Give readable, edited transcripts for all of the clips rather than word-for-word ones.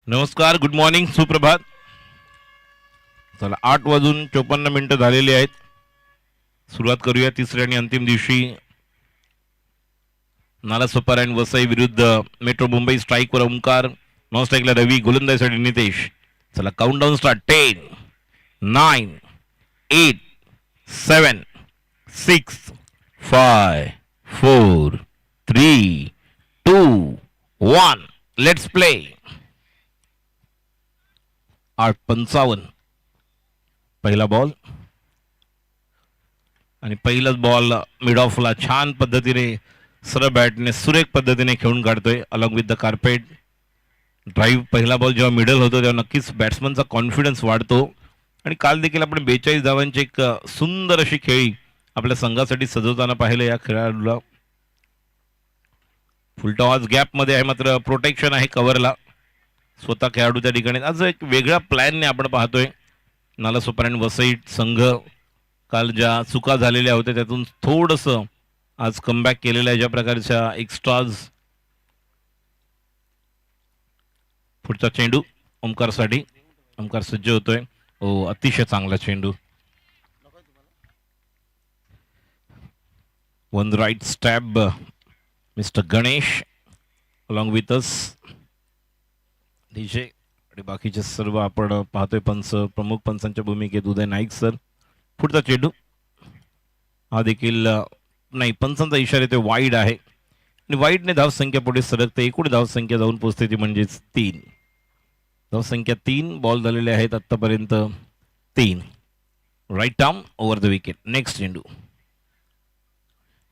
नमस्कार, good morning, सुप्रभात. चला 8:54 झालेली आहेत. सुरुवात करूया तिसऱ्या आणि अंतिम दिवशी. नालासोपारा आणि वसई विरुद्ध मेट्रो मुंबई. स्ट्राईकवर ओंकार, नॉन स्ट्राईकला रवी, गोलंदाजीसाठी नितेश. चला काउंटडाऊन स्टार्ट. 10, 9, 8, 7, 6, 5, 4, 3, 2, 1. Let's play. 8:55 पहिला बॉल आणि पहिलाच बॉल मिड ऑफला छान पद्धतीने सरळ बॅटने सुरेख पद्धतीने खेळून काढतोय along with the carpet. Drive पहिला बॉल जेव्हा मिडल होतो तेव्हा नक्कीच बॅट्समनचा कॉन्फिडन्स वाढतो. आणि काल देखील आपण 42 धावांची एक सुंदर अशी खेळी आपल्या संघासाठी सजवताना पाहिलं. या खेळाडूला फुलटॉस गॅपमध्ये आहे, मात्र प्रोटेक्शन आहे कव्हरला. स्वतः खेळाडू त्या ठिकाणी आज एक वेगळ्या प्लॅनने आपण पाहतोय. नालासोपारा आणि वसई संघ काल ज्या चुका झालेल्या होत्या त्यातून थोडंसं आज कमबॅक केलेलं आहे. ज्या प्रकारच्या एक्स्ट्राज. पुढचा चेंडू ओमकारसाठी. ओमकार सज्ज होतोय. ओ अतिशय चांगला चेंडू. One right stab mister Ganesh along with us. DJ आणि बाकीचे सर्व आपण पाहतोय. पंच प्रमुख पंचांच्या भूमिकेत उदय नाईक सर. पुढचा चेंडू हा देखील नाही, पंचांचा इशारा ते वाईड आहे आणि वाईडने धावसंख्या पुढे सरकते. एकूण धावसंख्या जाऊन पोहोचते ती म्हणजेच 3. धावसंख्या 3. बॉल झालेले आहेत आतापर्यंत 3. Right arm over the wicket. Next चेंडू.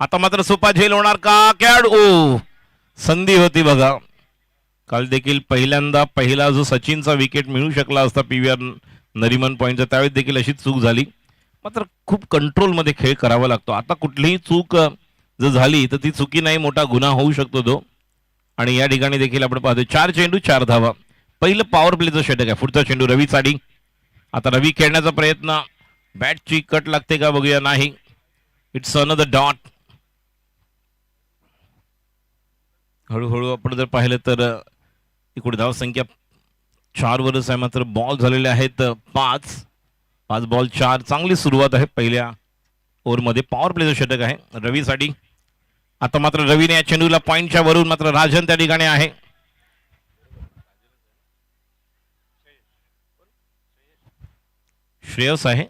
आता मात्र सोपा झेल होणार का खेळाडू. संधी होती बघा. काल देखील पहिल्यांदा पहिला जो सचिनचा विकेट मिळू शकला असता PVR नरिमन पॉईंटचा, त्यावेळेस देखील अशी चूक झाली. मात्र खूप कंट्रोलमध्ये खेळ करावा लागतो. आता कुठलीही चूक जर झाली तर ती चुकी नाही, मोठा गुन्हा होऊ शकतो तो. आणि या ठिकाणी देखील आपण पाहतो 4 चेंडू 4 धावा. पहिलं पॉवर प्लेचं षटक आहे. पुढचा चेंडू रवीसाठी. आता रवी खेळण्याचा प्रयत्न. बॅटची कट लागते का बघूया. नाही. It's another dot. हळूहळू आपण जर पाहिलं तर इकडे धावसंख्या 4 वरच आहे, मात्र बॉल झालेले आहेत 5 बॉल 4. चांगली सुरुवात आहे पहिल्या ओव्हरमध्ये. पॉवर प्लेचं षटक आहे रवीसाठी. आता मात्र रवीने या चेंडूला पॉईंटच्या वरून, मात्र राजन त्या ठिकाणी आहे. श्रेयस आहे.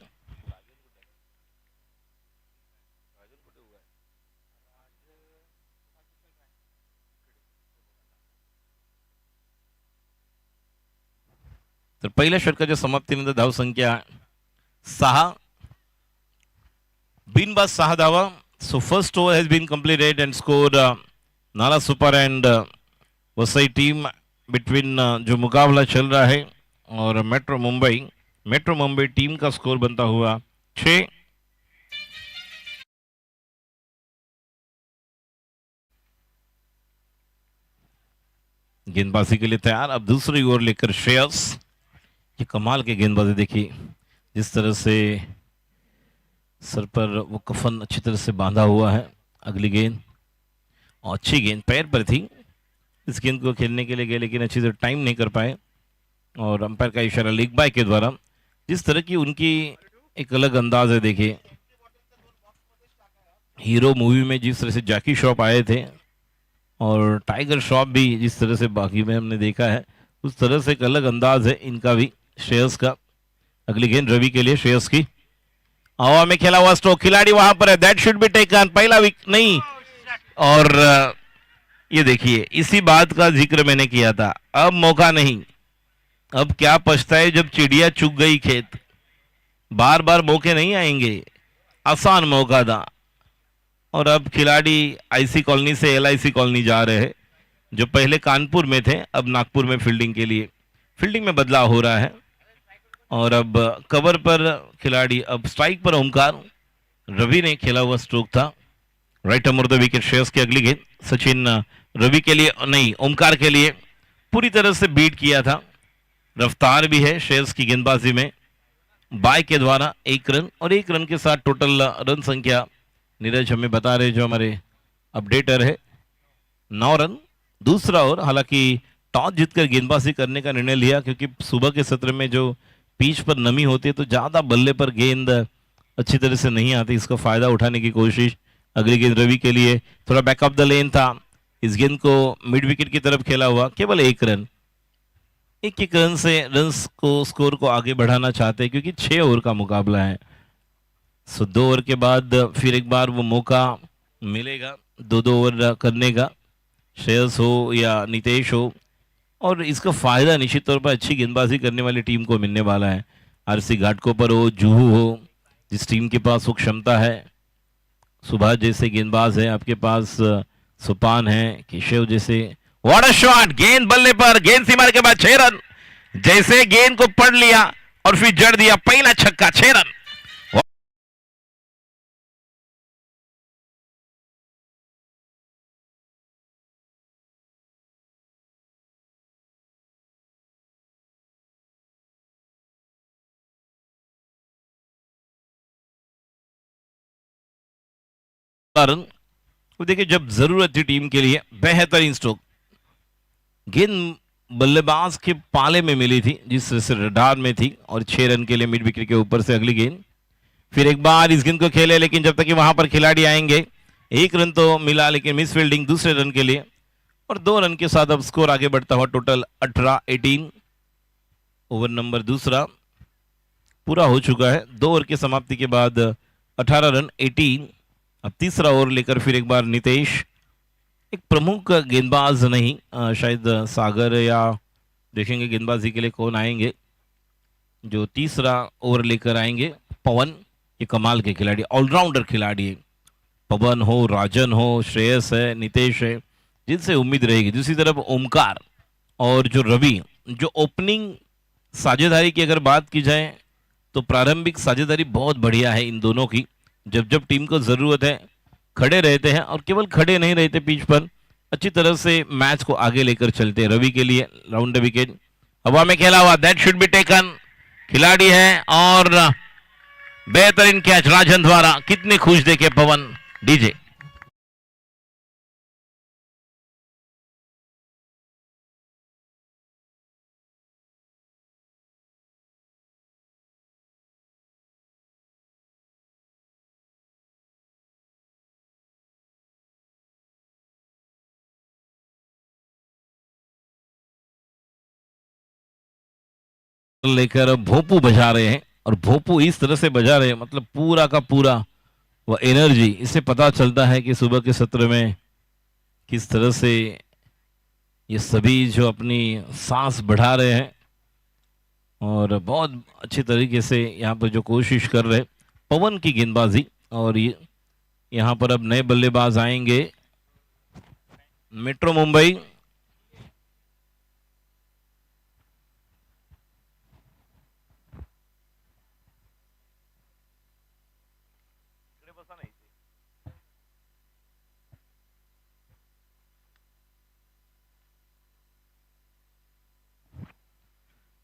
तर पहिल्या षटकाच्या समाप्तीनंतर धावसंख्या 6. बिनबाद 6 धावा. So first over has been completed and score Nalasopara and Vasai team between जो मुकाबला चल रहा है और मेट्रो मुंबई टीम का स्कोर बनता हुआ 6. गेंदबाजी के लिए तैयार. अब दूसरी ओवर लेकर श्रेयस. ये कमाल के गेंदबाजी देखिए, जिस तरह से सर पर वो कफन अच्छी तरह से बांधा हुआ है. अगली गेंद और अच्छी गेंद पैर पर थी. इस गेंद को खेलने के लिए गए लेकिन अच्छी तरह टाइम नहीं कर पाए और अंपायर का इशारा लीग बाय के द्वारा. जिस तरह की उनकी एक अलग अंदाज है. देखिए हीरो मूवी में जिस तरह से जैकी श्रॉफ आए थे और टाइगर श्रॉफ भी जिस तरह से बाकी में हमने देखा है, उस तरह से एक अलग अंदाज है इनका भी. श्रेयस का. अगली गेंद रवि के लिए. श्रेयस की हवा में खेला हुआ स्ट्रोक. खिलाड़ी वहां पर है. That should be taken. पहला विकेट नहीं. और ये देखिए इसी बात का जिक्र मैंने किया था. अब मौका नहीं. अब क्या पछताए जब चिड़िया चुग गई खेत. बार बार मौके नहीं आएंगे. आसान मौका था. और अब खिलाड़ी IC कॉलोनी से LIC कॉलोनी जा रहे हैं. जो पहले कानपुर में थे अब नागपुर में फील्डिंग के लिए. फील्डिंग में बदलाव हो रहा है. और अब कवर पर खिलाड़ी. अब स्ट्राइक पर ओमकार. रवि ने खेला हुआ स्ट्रोक था. Right over the wicket. Shreyas की अगली गेंद. सचिन रवि के लिए नहीं, ओमकार के लिए पूरी तरह से बीट किया था. रफ्तार भी है श्रेयस की गेंदबाजी में. बाय के द्वारा 1 रन और 1 रन के साथ टोटल रन संख्या नीरज हमें बता रहे जो हमारे अपडेटर है 9 रन. दूसरा ओवर हालांकि टॉस जीतकर गेंदबाजी करने का निर्णय लिया, क्योंकि सुबह के सत्र में जो पिच पर नमी होती है तो ज्यादा बल्ले पर गेंद अच्छी तरह से नहीं आती, इसका फायदा उठाने की कोशिश। अगली गेंद रवि के लिए, थोड़ा बैक ऑफ द लेन था, इस गेंद को मिड विकेट की तरफ खेला हुआ, केवल एक रन, एक रन से रन्स को स्कोर को आगे बढ़ाना चाहते हैं, क्योंकि 6 ओवर का मुकाबला है। सो 2 ओवर के बाद फिर एक बार वो मौका मिलेगा 2-2 ओवर करने का, श्रेयस हो या नितेश हो, और इसका फायदा निश्चित तौर पर अच्छी गेंदबाजी करने वाली टीम को मिलने वाला है। आरसी घाटकोपर हो, जुहू हो, जिस टीम के पास वो क्षमता है, सुभाष जैसे गेंदबाज है आपके पास, सुपान है, केशव जैसे। व्हाट अ शॉट, गेंद बल्ले पर, गेंद सीमा के बाद 6 रन, जैसे गेंद को पढ़ लिया और फिर जड़ दिया, पहला छक्का, 6 रन। रन, देखिए जब जरूरत थी टीम के लिए, बेहतरीन स्ट्रोक, गेंद बल्लेबाज के पाले में मिली थी जिस तरह से रडार में थी, और 6 रन के लिए मिड विकेट के ऊपर से अगली गेंद। फिर एक बार इस गेंद को खेले, लेकिन जब तक कि वहां पर खिलाड़ी आएंगे, 1 रन तो मिला, लेकिन मिस फील्डिंग दूसरे रन के लिए, और 2 रन के साथ अब स्कोर आगे बढ़ता हुआ टोटल 18-18। ओवर नंबर दूसरा पूरा हो चुका है, 2 ओवर की समाप्ति के बाद 18 रन 18। अब तीसरा ओवर लेकर फिर एक बार नितेश, एक प्रमुख गेंदबाज नहीं, शायद सागर या देखेंगे गेंदबाजी के लिए कौन आएंगे, जो तीसरा ओवर लेकर आएंगे पवन, ये कमाल के खिलाड़ी, ऑलराउंडर खिलाड़ी है। पवन हो, राजन हो, श्रेयस है, नितेश है, जिनसे उम्मीद रहेगी। दूसरी तरफ ओमकार और जो रवि, जो ओपनिंग साझेदारी की अगर बात की जाए तो प्रारंभिक साझेदारी बहुत बढ़िया है इन दोनों की। जब जब टीम को जरूरत है खड़े रहते हैं, और केवल खड़े नहीं रहते पिच पर, अच्छी तरह से मैच को आगे लेकर चलते हैं। रवि के लिए राउंड द विकेट, हवा में खेला हुआ, दैट शुड बी टेकन, खिलाड़ी है, और बेहतरीन कैच राजन द्वारा। कितने खुश देखे पवन डीजे। लेकर भोपू बजा रहे हैं, और भोपू इस तरह से बजा रहे हैं, मतलब पूरा का पूरा वो एनर्जी, इससे पता चलता है कि सुबह के सत्र में किस तरह से ये सभी जो अपनी सांस बढ़ा रहे हैं, और बहुत अच्छी तरीके से यहाँ पर जो कोशिश कर रहे हैं पवन की गेंदबाजी। और ये यहाँ पर अब नए बल्लेबाज आएंगे, मेट्रो मुंबई,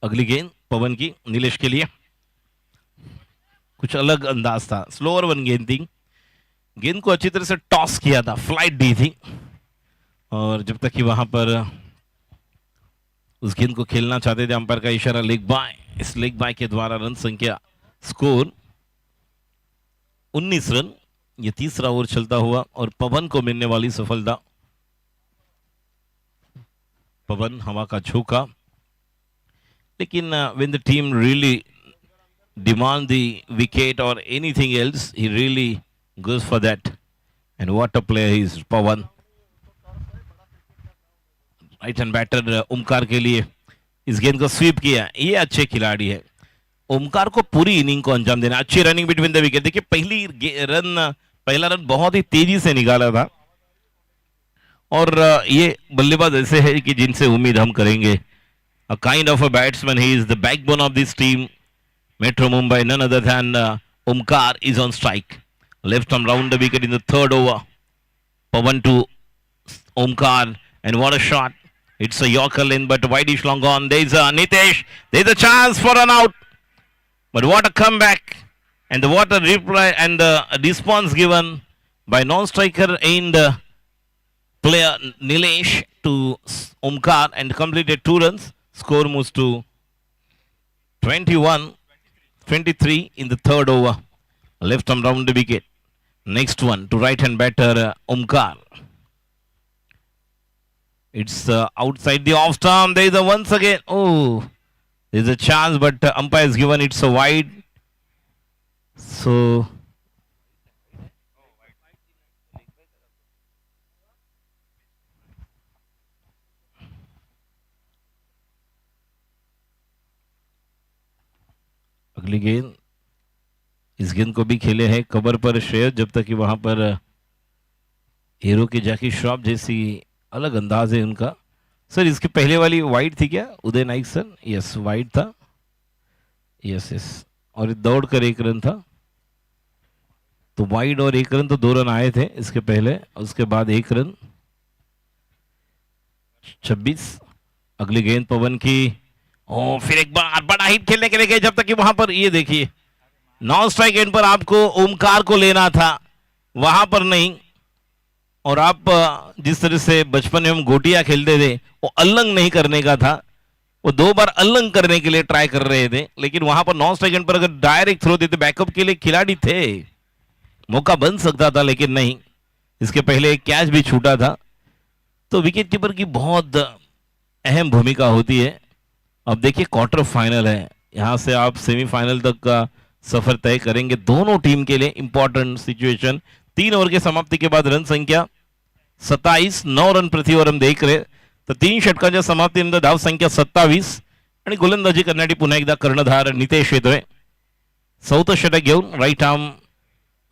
अगली गेंद पवन की नीलेश के लिए, कुछ अलग अंदाज था, स्लोअर वन गेंद थी, गेंद को अच्छी तरह से टॉस किया था, फ्लाइट दी थी, और जब तक कि वहां पर उस गेंद को खेलना चाहते थे, अंपायर का इशारा लेग बाय, इस लेग बाय के द्वारा रन संख्या, स्कोर 19 रन। ये तीसरा ओवर चलता हुआ और पवन को मिलने वाली सफलता। पवन हवा का झोंका, लेकिन when the team really demand the wicket or anything else, he really goes for that. And what a player he is, Pawan. Right hand batter Omkar के लिए इस गेंद को स्वीप किया, ये अच्छे खिलाड़ी है। ओमकार को पूरी इनिंग को अंजाम देना, अच्छी रनिंग बिटवीन द विकेट। देखिए पहला रन बहुत ही तेजी से निकाला था, और ये बल्लेबाज ऐसे है कि जिनसे उम्मीद हम करेंगे। A kind of a batsman, he is the backbone of this team. Metro Mumbai, none other than Omkar is on strike. Left arm round the wicket in the third over. Pavan to Omkar, and what a shot! It's a Yorker lane, but wideish long gone. There's a Nitesh. There's a chance for an out, but what a comeback! And what a reply and the response given by non-striker and player Nilesh to Omkar and completed 2 runs. Score moves to 21-23 in the third over. Left arm round the wicket. Next one to right hand batter Omkar. It's outside the off stump. There is a once again. Oh, there's a chance, but umpire has given it's a wide. So अगली गेंद, इस गेंद को भी खेले हैं cover पर श्रेयस, जब तक कि वहां पर हीरो की जैकी श्रॉफ जैसी अलग अंदाज है उनका। सर इसकी पहले वाली वाइड थी क्या उदय नाइक सर? यस वाइड था, यस यस, और दौड़ कर 1 रन था। तो वाइड और 1 रन, तो 2 रन आए थे इसके पहले, उसके बाद 1 रन। 26। अगली गेंद पवन की, ओ फिर एक बार बड़ा हिट खेलने के लिए गए, जब तक कि वहां पर ये देखिए नॉन स्ट्राइक एंड पर आपको ओमकार को लेना था, वहां पर नहीं। और आप जिस तरह से बचपन में हम गोटियां खेलते थे, वो अल्लंग नहीं करने का था, वो 2 बार अल्लंग करने के लिए ट्राई कर रहे थे, लेकिन वहां पर नॉन स्ट्राइक एंड पर अगर डायरेक्ट थ्रो देते, बैकअप के लिए खिलाड़ी थे, मौका बन सकता था, लेकिन नहीं। इसके पहले एक कैच भी छूटा था। तो विकेट कीपर की बहुत अहम भूमिका होती है। अब देखिए क्वार्टर फाइनल है, यहां से आप सेमीफाइनल तक का सफर तय करेंगे, दोनों टीम के लिए इंपॉर्टेंट सिचुएशन। 3 ओवर के समाप्ति के बाद रन संख्या 27, 9 रन प्रति ओव्हर हम देख रहे। तर 3 षटकांच्या समाप्तीनंतर धाव संख्या 27 आणि गोलंदाजी करण्यासाठी पुन्हा एकदा कर्णधार नितेश येतोय। 4थं षटक घेऊन right arm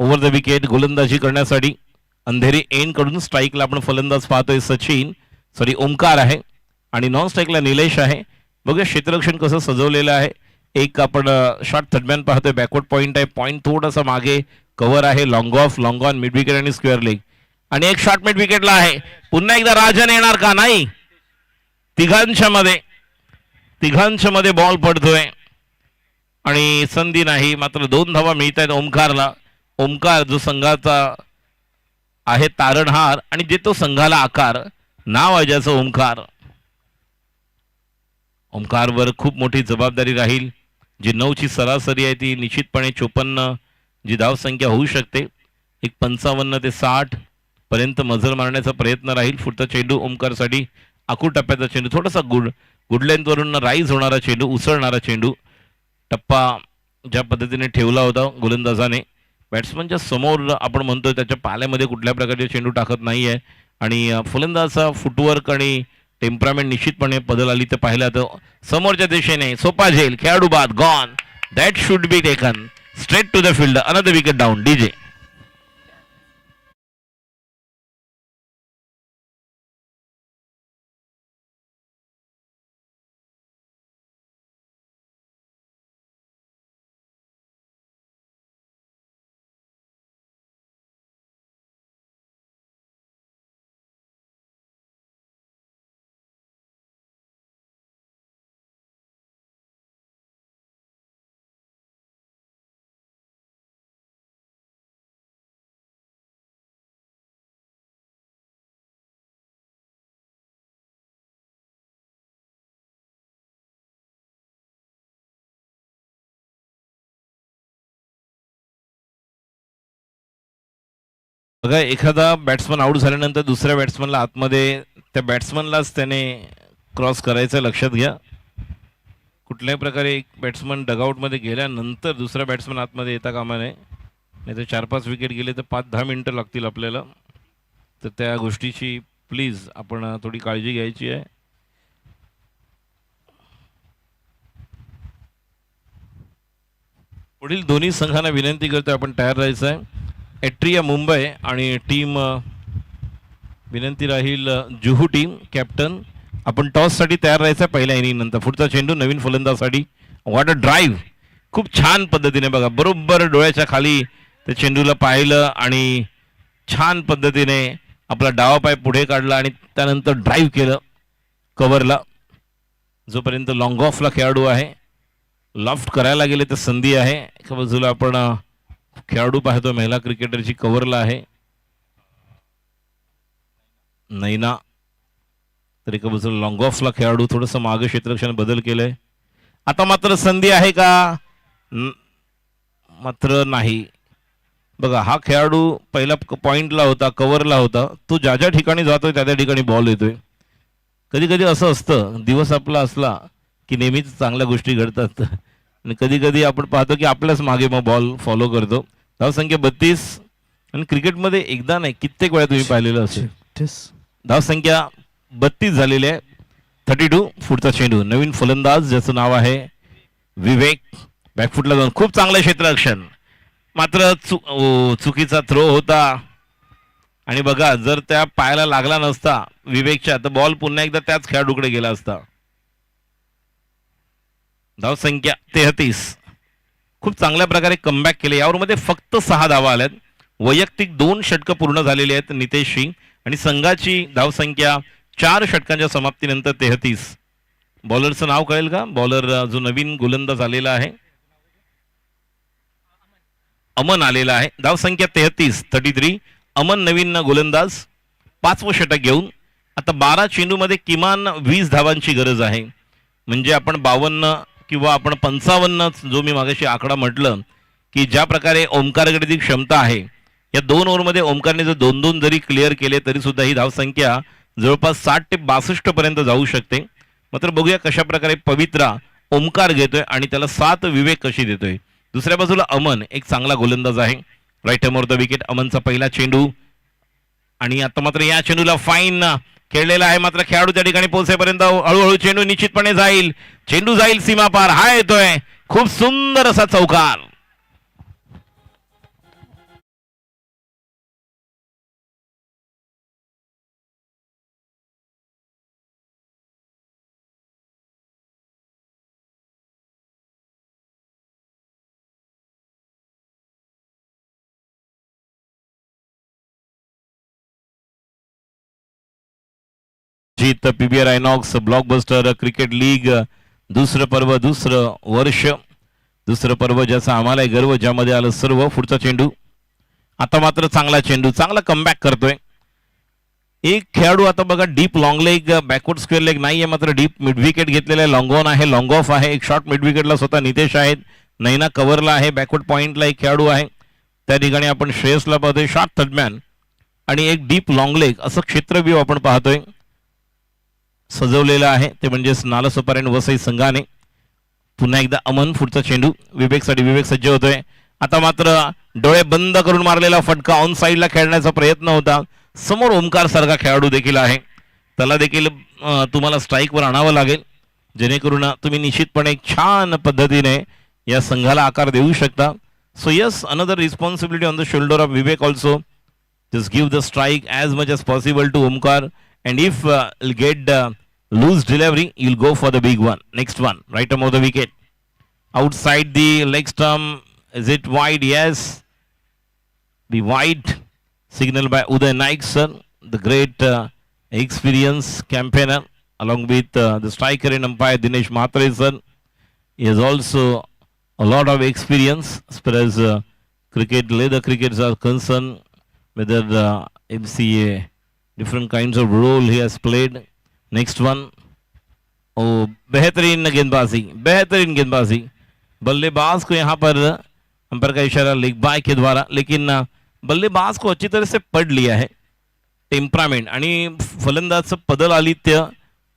over the wicket गोलंदाजी करण्यासाठी अंधेरी एंड कडून स्ट्राईकला आपण फलंदाज पाहतोय सचिन ओमकार आहे आणि नॉन स्ट्राईकला निलेश आहे। बघूया क्षेत्ररक्षण कसं सजवलेलं आहे। एक आपण शॉर्ट थर्डमॅन पाहतोय, बॅकवर्ड पॉइंट आहे, पॉइंट थोडासा मागे कव्हर आहे, long of, long on, mid wicket आणि स्क्वेअर लेग, आणि एक शॉट मिड विकेटला आहे। पुन्हा एकदा राजन येणार का? नाही, तिघांच्या मध्ये बॉल पडतोय आणि संधी नाही, मात्र 2 धावा मिळत आहेत ओमकारला। ओमकार जो संघाचा आहे तारणहार आणि देतो संघाला आकार, नाव आहे ज्याचं ओमकार। ओमकारवर खूप मोठी जबाबदारी राहील। जी 9ची सरासरी आहे ती निश्चितपणे 54 जी धाव संख्या होऊ शकते, एक 55 ते 60 पर्यंत मजल मारण्याचा प्रयत्न राहील। पुढचा चेंडू ओमकारसाठी आखूड टप्प्याचा चेंडू, थोडासा गुड लेंथ वरून राईज होणारा चेंडू, उसळणारा चेंडू। टप्पा ज्या पद्धतीने ठेवला होता गोलंदाजाने, बॅट्समनच्या समोर आपण म्हणतोय त्याच्या पाल्यामध्ये कुठल्या प्रकारचे चेंडू टाकत नाहीये, आणि फलंदाजाचा फुटवर्क आणि टेम्परामेंट निश्चितपणे बदल आली तर पाहिला तर समोरच्या दिशेने सोपा झेल, खेळाडू बाद, gone, that should be taken straight to the field, another wicket down. DJ बघा, एखादा बॅट्समन आउट झाल्यानंतर दुसऱ्या बॅट्समनला आतमध्ये, त्या बॅट्समनलाच त्याने क्रॉस करायचं, लक्षात घ्या। कुठल्याही प्रकारे एक बॅट्समन डगआउटमध्ये गेल्यानंतर दुसरा बॅट्समन आतमध्ये येता कामा नये, नाही तर 4-5 विकेट गेले तर 5-10 मिनिटं लागतील आपल्याला। तर त्या गोष्टीची प्लीज आपण थोडी काळजी घ्यायची आहे। पुढील दोन्ही संघांना विनंती करतोय आपण तयार राहायचं आहे। एट्रिया मुंबई आणि टीम विनंती राहील जुहू टीम कॅप्टन, आपण टॉससाठी तयार राहायचं पहिल्या इनिंग नंतर। पुढचा चेंडू नवीन फलंदाजासाठी, व्हॉट अ ड्राईव्ह, खूप छान पद्धतीने बघा, बरोबर डोळ्याच्या खाली त्या चेंडूला पाहिलं आणि छान पद्धतीने आपला डावा पाय पुढे काढला आणि त्यानंतर ड्राईव्ह केलं कव्हरला। जोपर्यंत लॉंग ऑफला खेळाडू आहे, लॉफ्ट करायला गेले तर संधी आहे। एका बाजूला आपण खेळाडू पाहतो महिला क्रिकेटरची कव्हरला आहे, नैना तर एका बाजूला लॉंग ऑफला खेळाडू थोडंसं मागे क्षेत्ररक्षण बदल केलंय. आता मात्र संधी आहे का? मात्र नाही. बघा हा खेळाडू पहिला पॉइंटला होता, कव्हरला होता, तो ज्या ज्या ठिकाणी जातोय त्या त्या ठिकाणी बॉल येतोय. कधी कधी असं असतं, दिवस आपला असला की नेहमीच चांगल्या गोष्टी घडतात आणि कधी कधी आपण पाहतो की आपल्याच मागे मग बॉल फॉलो करतो. धावसंख्या 32 आणि क्रिकेटमध्ये एकदा नाही कित्येक वेळा तुम्ही पाहिलेलं असेल. धावसंख्या 32 झालेली आहे. 32. पुढचा चेंडू नवीन फलंदाज ज्याचं नाव आहे विवेक. बॅकफुटला जाऊन खूप चांगलं क्षेत्ररक्षण, मात्र चुकीचा थ्रो होता. आणि बघा जर त्या पायाला लागला नसता विवेकच्या तर बॉल पुन्हा एकदा त्याच खेळाडूकडे गेला असता. धावसंख्या 33. खूप चांगल्या प्रकारे कमबॅक केले. यावरमध्ये फक्त 6 धावा आल्यात. वैयक्तिक 2 षटकं पूर्ण झालेली आहेत नितेशची आणि संघाची धावसंख्या 4 षटकांच्या समाप्तीनंतर 33. बॉलरचं नाव कळेल का? बॉलर जो नवीन गोलंदाज आलेला आहे अमन आलेला आहे. धावसंख्या 33. अमन नवीन गोलंदाज 5वं षटक घेऊन. आता 12 चेंडूमध्ये किमान 20 धावांची गरज आहे. म्हणजे आपण 52 किंवा आपण 55 जो मी मागाशी आकडा म्हटलं की ज्या प्रकारे ओमकारकडे ती क्षमता आहे, या 2 ओव्हरमध्ये ओमकारने जर 2-2 जरी क्लिअर केले तरी सुद्धा ही धावसंख्या जवळपास 60 ते 62 पर्यंत जाऊ शकते. मात्र बघूया कशा प्रकारे पवित्रा ओमकार घेतोय आणि त्याला 7 विवेक कशी देतोय. दुसऱ्या बाजूला अमन एक चांगला गोलंदाज आहे. Right arm off the wicket अमनचा पहिला चेंडू आणि आता मात्र या चेंडूला फाईन खेळलेला आहे. मात्र खेळाडू त्या ठिकाणी पोहोचेपर्यंत हळूहळू चेंडू निश्चितपणे जाईल. चेंडू जाईल सीमा पार. हा येतोय खूप सुंदर असा चौकार. Jeet PBR INOX blockbuster cricket league दुसरं पर्व, दुसरं वर्ष, दुसरं पर्व ज्याचा आम्हाला गर्व, ज्यामध्ये आलं सर्व. पुढचा चेंडू आता मात्र चांगला चेंडू, चांगला कमबॅक करतोय एक खेळाडू. आता बघा deep long leg, backward square leg नाहीये, मात्र डीप मिड विकेट घेतलेला आहे. लॉंग ऑन आहे, लॉंग ऑफ आहे. एक शॉट मिड विकेटला स्वतः नितेश आहेत. नैना कव्हरला आहे. बॅकवर्ड पॉइंटला एक खेळाडू आहे. त्या ठिकाणी आपण श्रेयसला पाहतोय शॉट थर्डमॅन आणि एक डीप लॉंग लेग असं क्षेत्रव्यूह आपण पाहतोय सजवलेलं आहे. ते म्हणजेच नालसोपारा वसई संघाने. पुन्हा एकदा अमन. पुढचा चेंडू विवेकसाठी. विवेक सज्ज होतोय. आता मात्र डोळे बंद करून मारलेला फटका ऑन साईडला खेळण्याचा प्रयत्न होता. समोर ओमकार सारखा खेळाडू देखील आहे, त्याला देखील तुम्हाला स्ट्राईकवर आणावं लागेल जेणेकरून तुम्ही निश्चितपणे एक छान पद्धतीने या संघाला आकार देऊ शकता. So yes, another responsibility on the shoulder of Vivek also. Just give the strike as much as possible to Omkar and if you'll get loose delivery you'll go for the big one. Next one, right arm of the wicket, outside the leg stump. Is it wide? Yes, the wide signal by Uday Naik sir, the great experience campaigner, along with the striker and umpire Dinesh Matre sir. He has also a lot of experience as far as cricket, leather crickets are concerned, whether MCA, different kinds of role he has played. Next one, oh बेहतरीन गेंदबाजी, बेहतरीन गेंदबाजी. बल्लेबाज को यहाँ पर umpire का इशारा लेग बाय के द्वारा, लेकिन बल्लेबाज को अच्छी तरह से पढ़ लिया है. टेम्परामेंट आणि फलंदाजचं पदलालित्य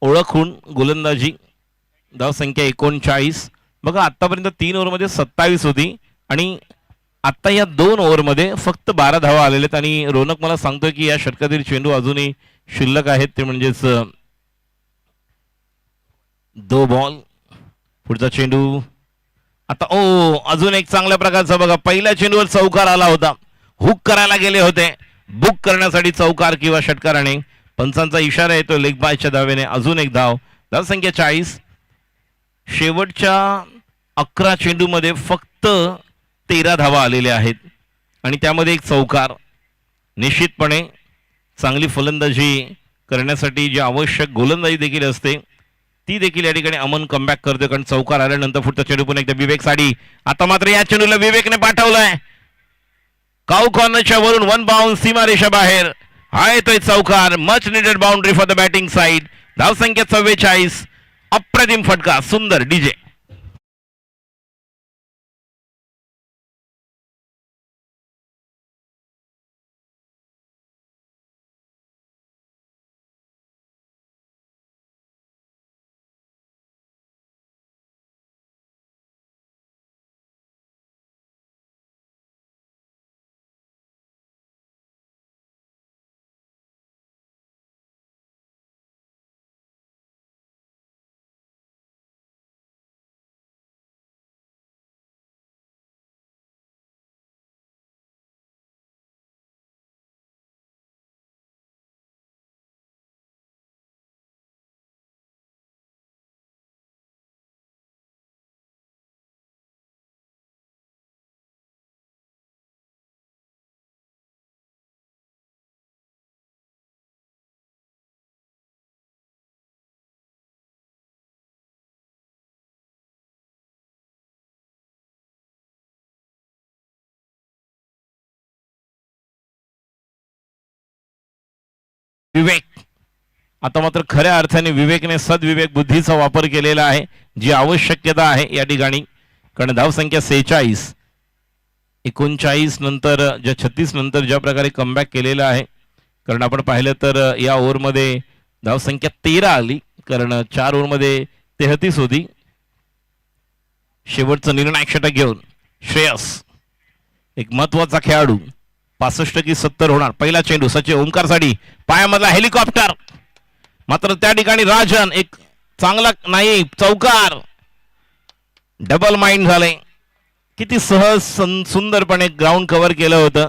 ओळखून गोलंदाजी. धावसंख्या 39. बघा आतापर्यंत 3 ओव्हरमध्ये 27 होती आणि आता या 2 ओव्हरमध्ये फक्त 12 धावा आलेल्या आहेत. आणि रोनक मला सांगतोय की या षटकातील चेंडू अजूनही शिल्लक आहेत, ते म्हणजेच 2 बॉल. पुढचा चेंडू आता अजून एक चांगल्या प्रकारचा बघा, पहिल्या चेंडूवर चौकार आला होता, हुक करायला गेले होते, बुक करण्यासाठी चौकार किंवा षटकाराने. पंचांचा इशारा येतो लेग बायच्या धावेने. अजून एक धाव. धावसंख्या 40. शेवटच्या 11 चेंडूमध्ये फक्त 13 धावा आलेल्या आहेत आणि त्यामध्ये एक चौकार. निश्चितपणे चांगली फलंदाजी करण्यासाठी जी आवश्यक गोलंदाजी देखील असते ती देखील या ठिकाणी अमन कमबॅक करते, कारण चौकार आल्यानंतर पुढचा चेंडू पुन्हा एकदा विवेक साठी. आता मात्र या चेंडूला विवेकने पाठवलाय काऊ कॉर्नरच्या वरून 1 बाउंस, सीमारेषा बाहेर. हा येतोय चौकार. Much needed boundary for the batting side. धावसंख्या 44. अप्रतिम फटका. सुंदर डीजे. विवेक. आता मात्र खऱ्या अर्थाने विवेकने सद्विवेक बुद्धीचा वापर केलेला आहे, जी आवश्यकता आहे या ठिकाणी. कारण धावसंख्या 46. 39 नंतर 36 नंतर ज्या प्रकारे कमबॅक केलेला आहे. कारण आपण पाहिलं तर या ओव्हरमध्ये धावसंख्या 13 आली, कारण 4 ओव्हरमध्ये 33 होती. शेवटचं निर्णायक षटक घेऊन श्रेयस, एक महत्वाचा खेळाडू. 65 की 70 होणार. पहिला चेंडू सचिन ओमकारसाठी पायामधला हेलिकॉप्टर. मात्र त्या ठिकाणी राजन एक चांगला नाही, चौकार. डबल माइंड झाले. किती सहज सुंदरपणे ग्राउंड कव्हर केलं होतं.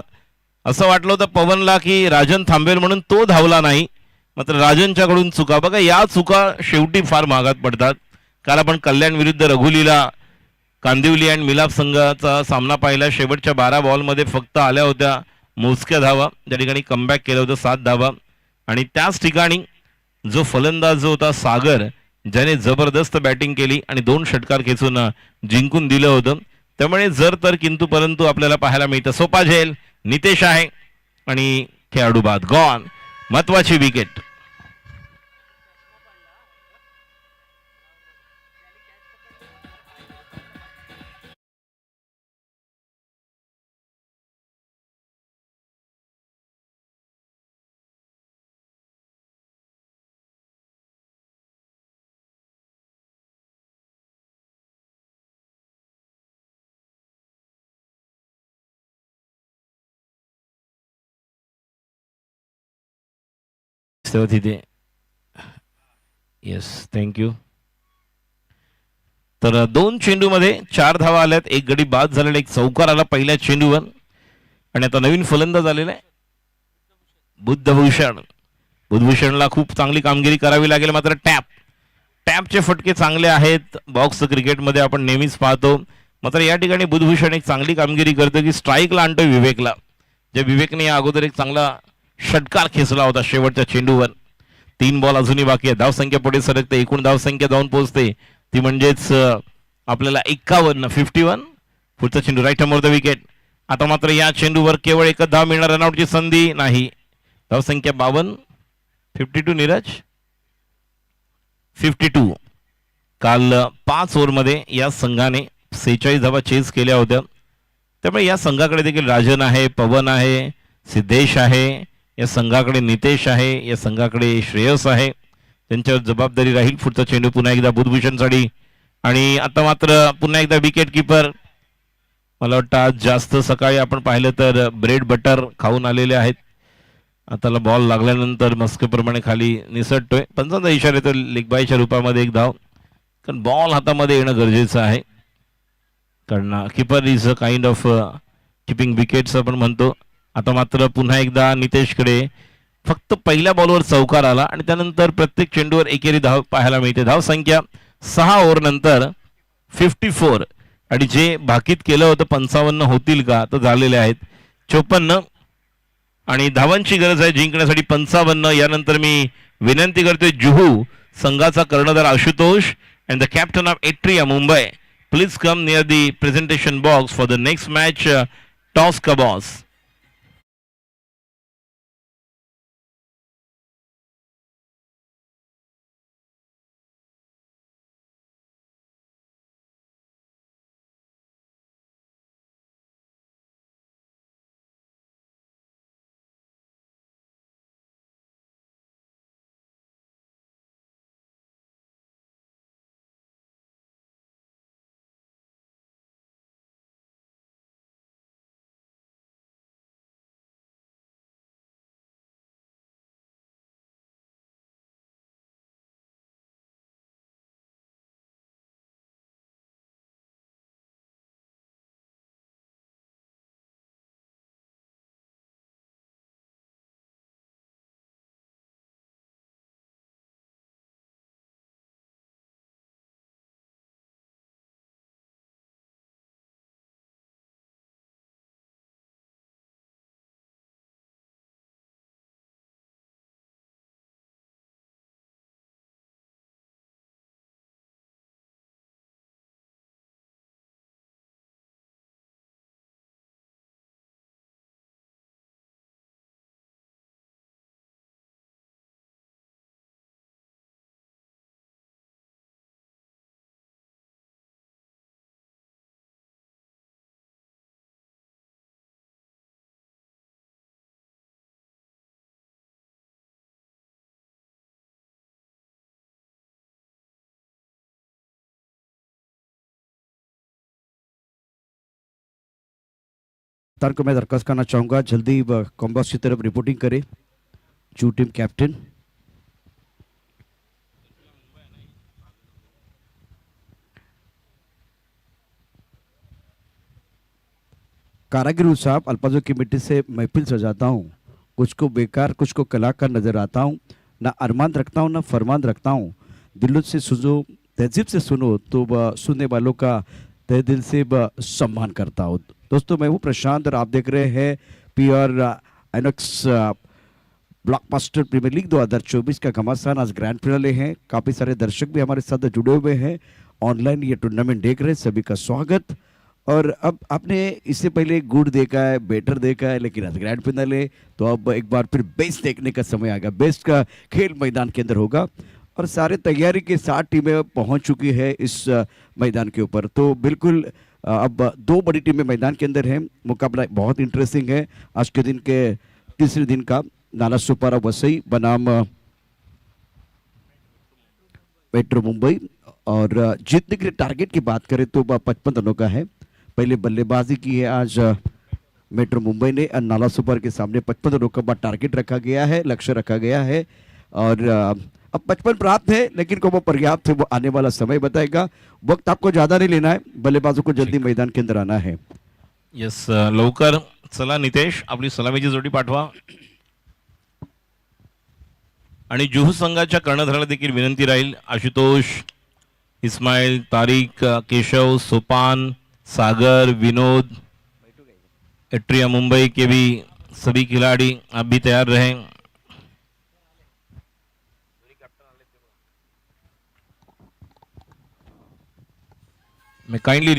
असं वाटलं होतं पवनला की राजन थांबेल म्हणून, तो धावला नाही. मात्र राजनच्याकडून चुका. बघा या चुका शेवटी फार महागात पडतात. काल आपण कल्याण विरुद्ध रघुलीला कांदिवली आणि मिलाप संघाचा सामना पाहिला. शेवटच्या 12 बॉलमध्ये फक्त आल्या होत्या मोजक्या धावा. त्या ठिकाणी कमबॅक केलं होतं 7 धावा. आणि त्याच ठिकाणी जो फलंदाज जो होता सागर, ज्याने जबरदस्त बॅटिंग केली आणि 2 षटकार खेचून जिंकून दिलं होतं. त्यामुळे जर तर किंतु परंतु आपल्याला पाहायला मिळतं. सोपा झेल नितेश आहे आणि खेळाडू बाद गॉन. महत्वाची विकेट. तिथे येस, थँक्यू. तर 2 चेंडूमध्ये 4 धावा आल्यात. एक गडी बाद झालेला, एक चौकार आला पहिल्या चेंडूवर. आणि आता नवीन फलंदाज आलेला आहे बुद्धभूषण. बुद्धभूषणला खूप चांगली कामगिरी करावी लागेल. मात्र टॅपचे फटके चांगले आहेत. बॉक्स क्रिकेटमध्ये आपण नेहमीच पाहतो. मात्र या ठिकाणी बुद्धभूषण एक चांगली कामगिरी करतो की स्ट्राईकला आणतोय विवेकला. जे विवेकने या अगोदर एक चांगला षटकार खेचला होता शेवटच्या चेंडूवर. 3 बॉल अजूनही बाकी आहे. धावसंख्या पुढे सरकते. एकूण धावसंख्या जाऊन पोहोचते ती म्हणजेच आपल्याला 51. पुढचा चेंडू राईट हॅमर द विकेट. आता मात्र या चेंडूवर केवळ एकच धाव मिळणार. रनआउटची संधी नाही. धावसंख्या 52. 52 नीरज 52. काल 5 ओव्हरमध्ये या संघाने 46 धावा चेस केल्या होत्या. त्यामुळे या संघाकडे देखील राजन आहे, पवन आहे, सिद्धेश आहे, या संघाकडे नितेश आहे, या संघाकडे श्रेयस आहे. त्यांच्यावर जबाबदारी राहील. पुढचा चेंडू पुन्हा एकदा बुद्धभूषणसाठी. आणि आता मात्र पुन्हा एकदा विकेट किपर. मला वाटतं आज जास्त सकाळी आपण पाहिलं तर ब्रेड बटर खाऊन आलेले आहेत. आता बॉल लागल्यानंतर मस्केप्रमाणे खाली निसटतोय. पंचांचा इशारा येतो लेगबायच्या रूपामध्ये एक धाव. कारण बॉल हातामध्ये येणं गरजेचं आहे. कारण keeper is a kind of keeping wickets आपण म्हणतो. आता मात्र पुन्हा एकदा नितेशकडे फक्त पहिल्या बॉलवर चौकार आला आणि त्यानंतर प्रत्येक चेंडूवर एकेरी धाव पाहायला मिळते. धाव संख्या 6 ओव्हर नंतर 54. आणि जे भाकीत केलं होतं 55 होतील का, तर झालेले आहेत 54. आणि धावांची गरज आहे जिंकण्यासाठी 55. यानंतर मी विनंती करतोय जुहू संघाचा कर्णधार Ashutosh and the captain of atria Mumbai, please come near the presentation box for the next match. Toss का बॉस. कप्तान को मैं दरख्वास्त करना चाहूँगा जल्दी कॉम्बॉक्स की तरफ रिपोर्टिंग करे। जू टीम कैप्टन कारागिर साहब, अल्फाजों की मिट्टी से महफिल सजाता हूँ, कुछ को बेकार कुछ को कलाकार नजर आता हूँ, ना अरमान रखता हूँ ना फरमान रखता हूँ, दिलों से सुनो तहजीब से सुनो तो सुनने वालों का तहे दिल से सम्मान करता हूँ। दोस्तों मैं हूँ प्रशांत और आप देख रहे हैं PR INOX blockbuster premier league 2024 का घमासान। आज ग्रैंड फिनाले हैं, काफ़ी सारे दर्शक भी हमारे साथ जुड़े हुए हैं, ऑनलाइन ये टूर्नामेंट देख रहे हैं, सभी का स्वागत। और अब आपने इससे पहले गुड देखा है, बेटर देखा है, लेकिन आज ग्रैंड फिनाले तो अब एक बार फिर बेस्ट देखने का समय आ गया। बेस्ट का खेल मैदान के अंदर होगा और सारे तैयारी के साथ टीमें पहुंच चुकी है इस मैदान के ऊपर। तो बिल्कुल अब दो बड़ी टीमें मैदान के अंदर हैं, मुकाबला बहुत इंटरेस्टिंग है। आज के दिन के तीसरे दिन का नाला सुपारा वसई बनाम मेट्रो मुंबई। और जीतने के लिए टारगेट की बात करें तो 55 रनों का है। पहले बल्लेबाजी की है आज मेट्रो मुंबई ने, नाला सुपर के सामने 55 रनों का टारगेट रखा गया है, लक्ष्य रखा गया है। और अब 55 प्राप्त है, लेकिन को वो पर्याप्त है वो आने वाला समय बताएगा। वक्त आपको ज्यादा नहीं लेना है, बल्लेबाजों को जल्दी मैदान के अंदर आना है। यस, लवकर चला नितेश, आपली सलामीची जोडी पाठवा। आणि जुहू संघाच्या कर्णधाराला देखील विनंती राहील, आशुतोष, इस्माइल, तारिक, केशव, सोपान, सागर, विनोद, एट्रिया मुंबई के भी सभी खिलाड़ी आप भी तैयार रहें। मैं kindly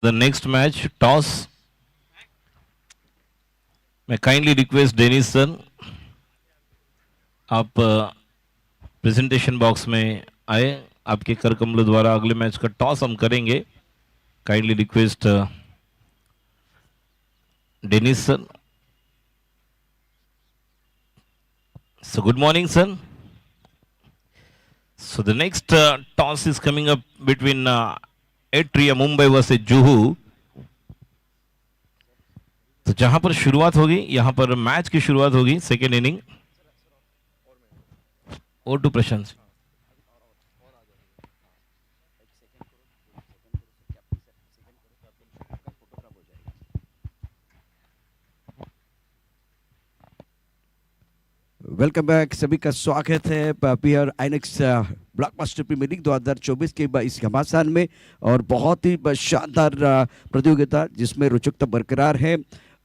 the next match toss, मैं काइंडली रिक्वेस्ट डेनिस सर आप प्रेजेंटेशन बॉक्स में आए, आपके कर कमलों द्वारा अगले मैच का टॉस हम करेंगे। Kindly request Dennis sir. So good morning, sir. So the next toss is coming up between Atria Mumbai versus Juhu. तो जहां पर शुरुआत होगी, यहां पर मैच की शुरुआत होगी, सेकेंड इनिंग। और टू प्रशंस वेलकम बैक, सभी का स्वागत है PR INOX blockbuster premier league 2024 के इस घमासान में। और बहुत ही शानदार प्रतियोगिता जिसमें रोचकता बरकरार है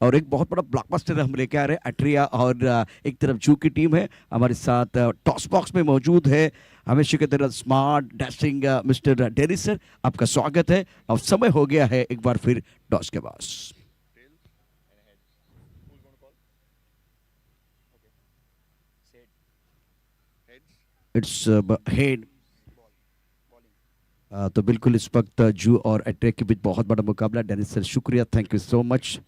और एक बहुत बड़ा ब्लॉकबस्टर हम लेके आ रहे हैं। अट्रिया और एक तरफ जू की टीम है हमारे साथ टॉस बॉक्स में मौजूद है, हमेशा की तरह smart dashing mister Dennis sir, आपका स्वागत है। अब समय हो गया है एक बार फिर टॉस के बाद। Its head. तो बिल्कुल इस वक्त जू और अट्रिया के बीच बहुत बड़ा मुकाबला। डेनिस सर शुक्रिया, थैंक यू सो मच।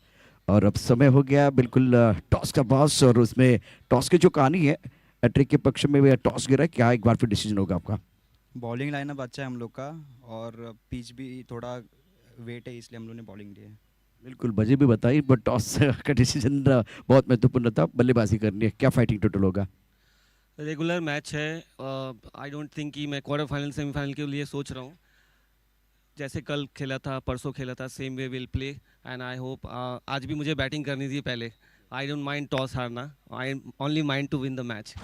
और अब समय हो गया बिल्कुल टॉस का बॉस, और उसमें टॉस की जो कहानी है अट्रिया के पक्ष में टॉस गिरा है, क्या एक बार फिर डिसीजन होगा आपका? बॉलिंग लाइनअप अच्छा है हम लोग का और पिच भी थोड़ा वेट है, इसलिए हम लोग ने बॉलिंग ली है। बिल्कुल, बजे भी बताइए, बट टॉस का डिसीजन बहुत महत्वपूर्ण था, बल्लेबाजी करनी है, क्या फाइटिंग टोटल होगा? रेगुलर मैच है, आई डोंट थिंक कि मैं क्वार्टर फाइनल सेमीफाइनल के लिए सोच रहा हूँ। जैसे कल खेला था, परसों खेला था, same way will play and I hope आज भी मुझे बैटिंग करनी थी पहले। आई डोंट माइंड टॉस हारना, I only mind to win the match.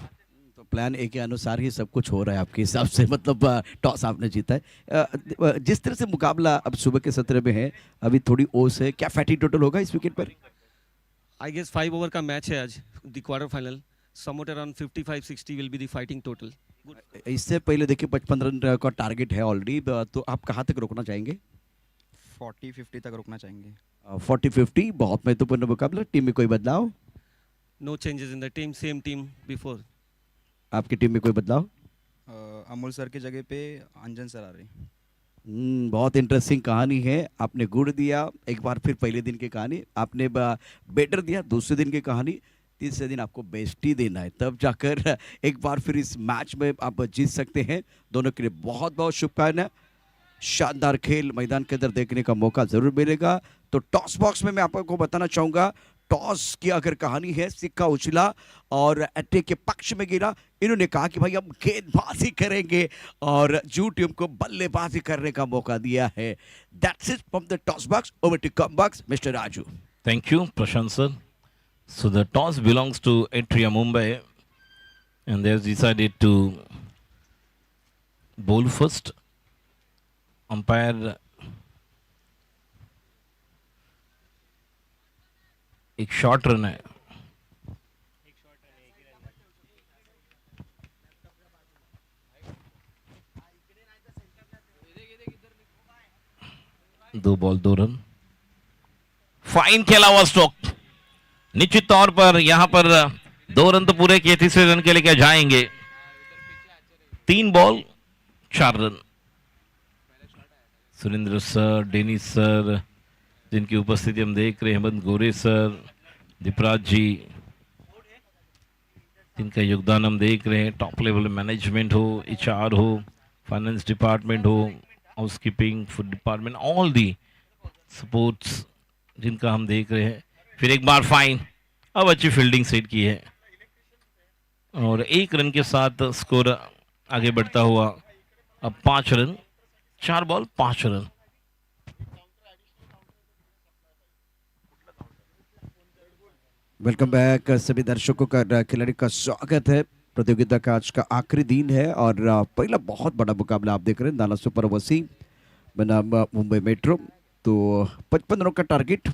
तो प्लान ए के अनुसार ही सब कुछ हो रहा है आपके हिसाब से, मतलब टॉस आपने जीता है। जिस तरह से मुकाबला अब सुबह के सत्र में है, अभी थोड़ी ओस है, क्या फाइटिंग टोटल होगा इस विकेट पर? आई गेस 5 ओवर का मैच है आज, the quarter final. Somewhere around 55-60 will be the fighting total. इससे पहले देखिए 55 रन का टारगेट है ऑलरेडी, तो आप कहाँ तक रोकना चाहेंगे? 40-50 तक रुकना चाहेंगे। 40-50 बहुत महत्वपूर्ण मुकाबला। टीम में कोई बदलाव? No changes in the team, same team before. आपकी टीम में कोई बदलाव? अमोल सर की जगह पे अंजन सर आ रहे। बहुत इंटरेस्टिंग कहानी है। आपने गुड़ दिया एक बार फिर, पहले दिन की कहानी आपने बेटर दिया दूसरे दिन की कहानी। तीसरे दिन आपको बेस्ट ही देना है, तब जाकर एक बार फिर इस मैच में आप जीत सकते हैं। दोनों के लिए बहुत बहुत शुभकामनाएं। शानदार खेल मैदान के अंदर देखने का मौका जरूर मिलेगा। तो टॉस बॉक्स में मैं आपको बताना चाहूंगा, टॉस की अगर कहानी है, सिक्का उछला और अटैक के पक्ष में गिरा। इन्होंने कहा कि भाई हम गेंदबाजी करेंगे और जू टीम को बल्लेबाजी करने का मौका दिया है। That's it from the toss box. Over to comm box, mister Raju. Thank you, Prashant sir. So the toss belongs to Atria Mumbai, and they have decided to bowl first. Umpire एक short run है। दो ball दो run. Fine खेला हुआ stroke. निश्चित तौर पर यहां पर 2 रन तो पूरे किए, तीसरे रन के लिए क्या जाएंगे। 3 ball 4 run. Surendra sir, Dennis sir, जिनकी उपस्थिति हम देख रहे हैं, हेमंत गोरे सर, दीपराज जी, जिनका योगदान हम देख रहे हैं। टॉप लेवल मैनेजमेंट हो, HR हो, फाइनेंस डिपार्टमेंट हो, housekeeping, food department, all the supports जिनका हम देख रहे हैं। फिर एक बार फाइन। अब अच्छी फील्डिंग सेट की है और 1 रन के साथ स्कोर आगे बढ़ता हुआ अब 5 run, 4 ball 5 run. Welcome back सभी दर्शकों का, खिलाड़ी का स्वागत है। प्रतियोगिता का आज का आखिरी दिन है और पहला बहुत बड़ा मुकाबला आप देख रहे हैं, नाला सुपर वसीम बनाम मुंबई मेट्रो। तो 55 रनों का टारगेट,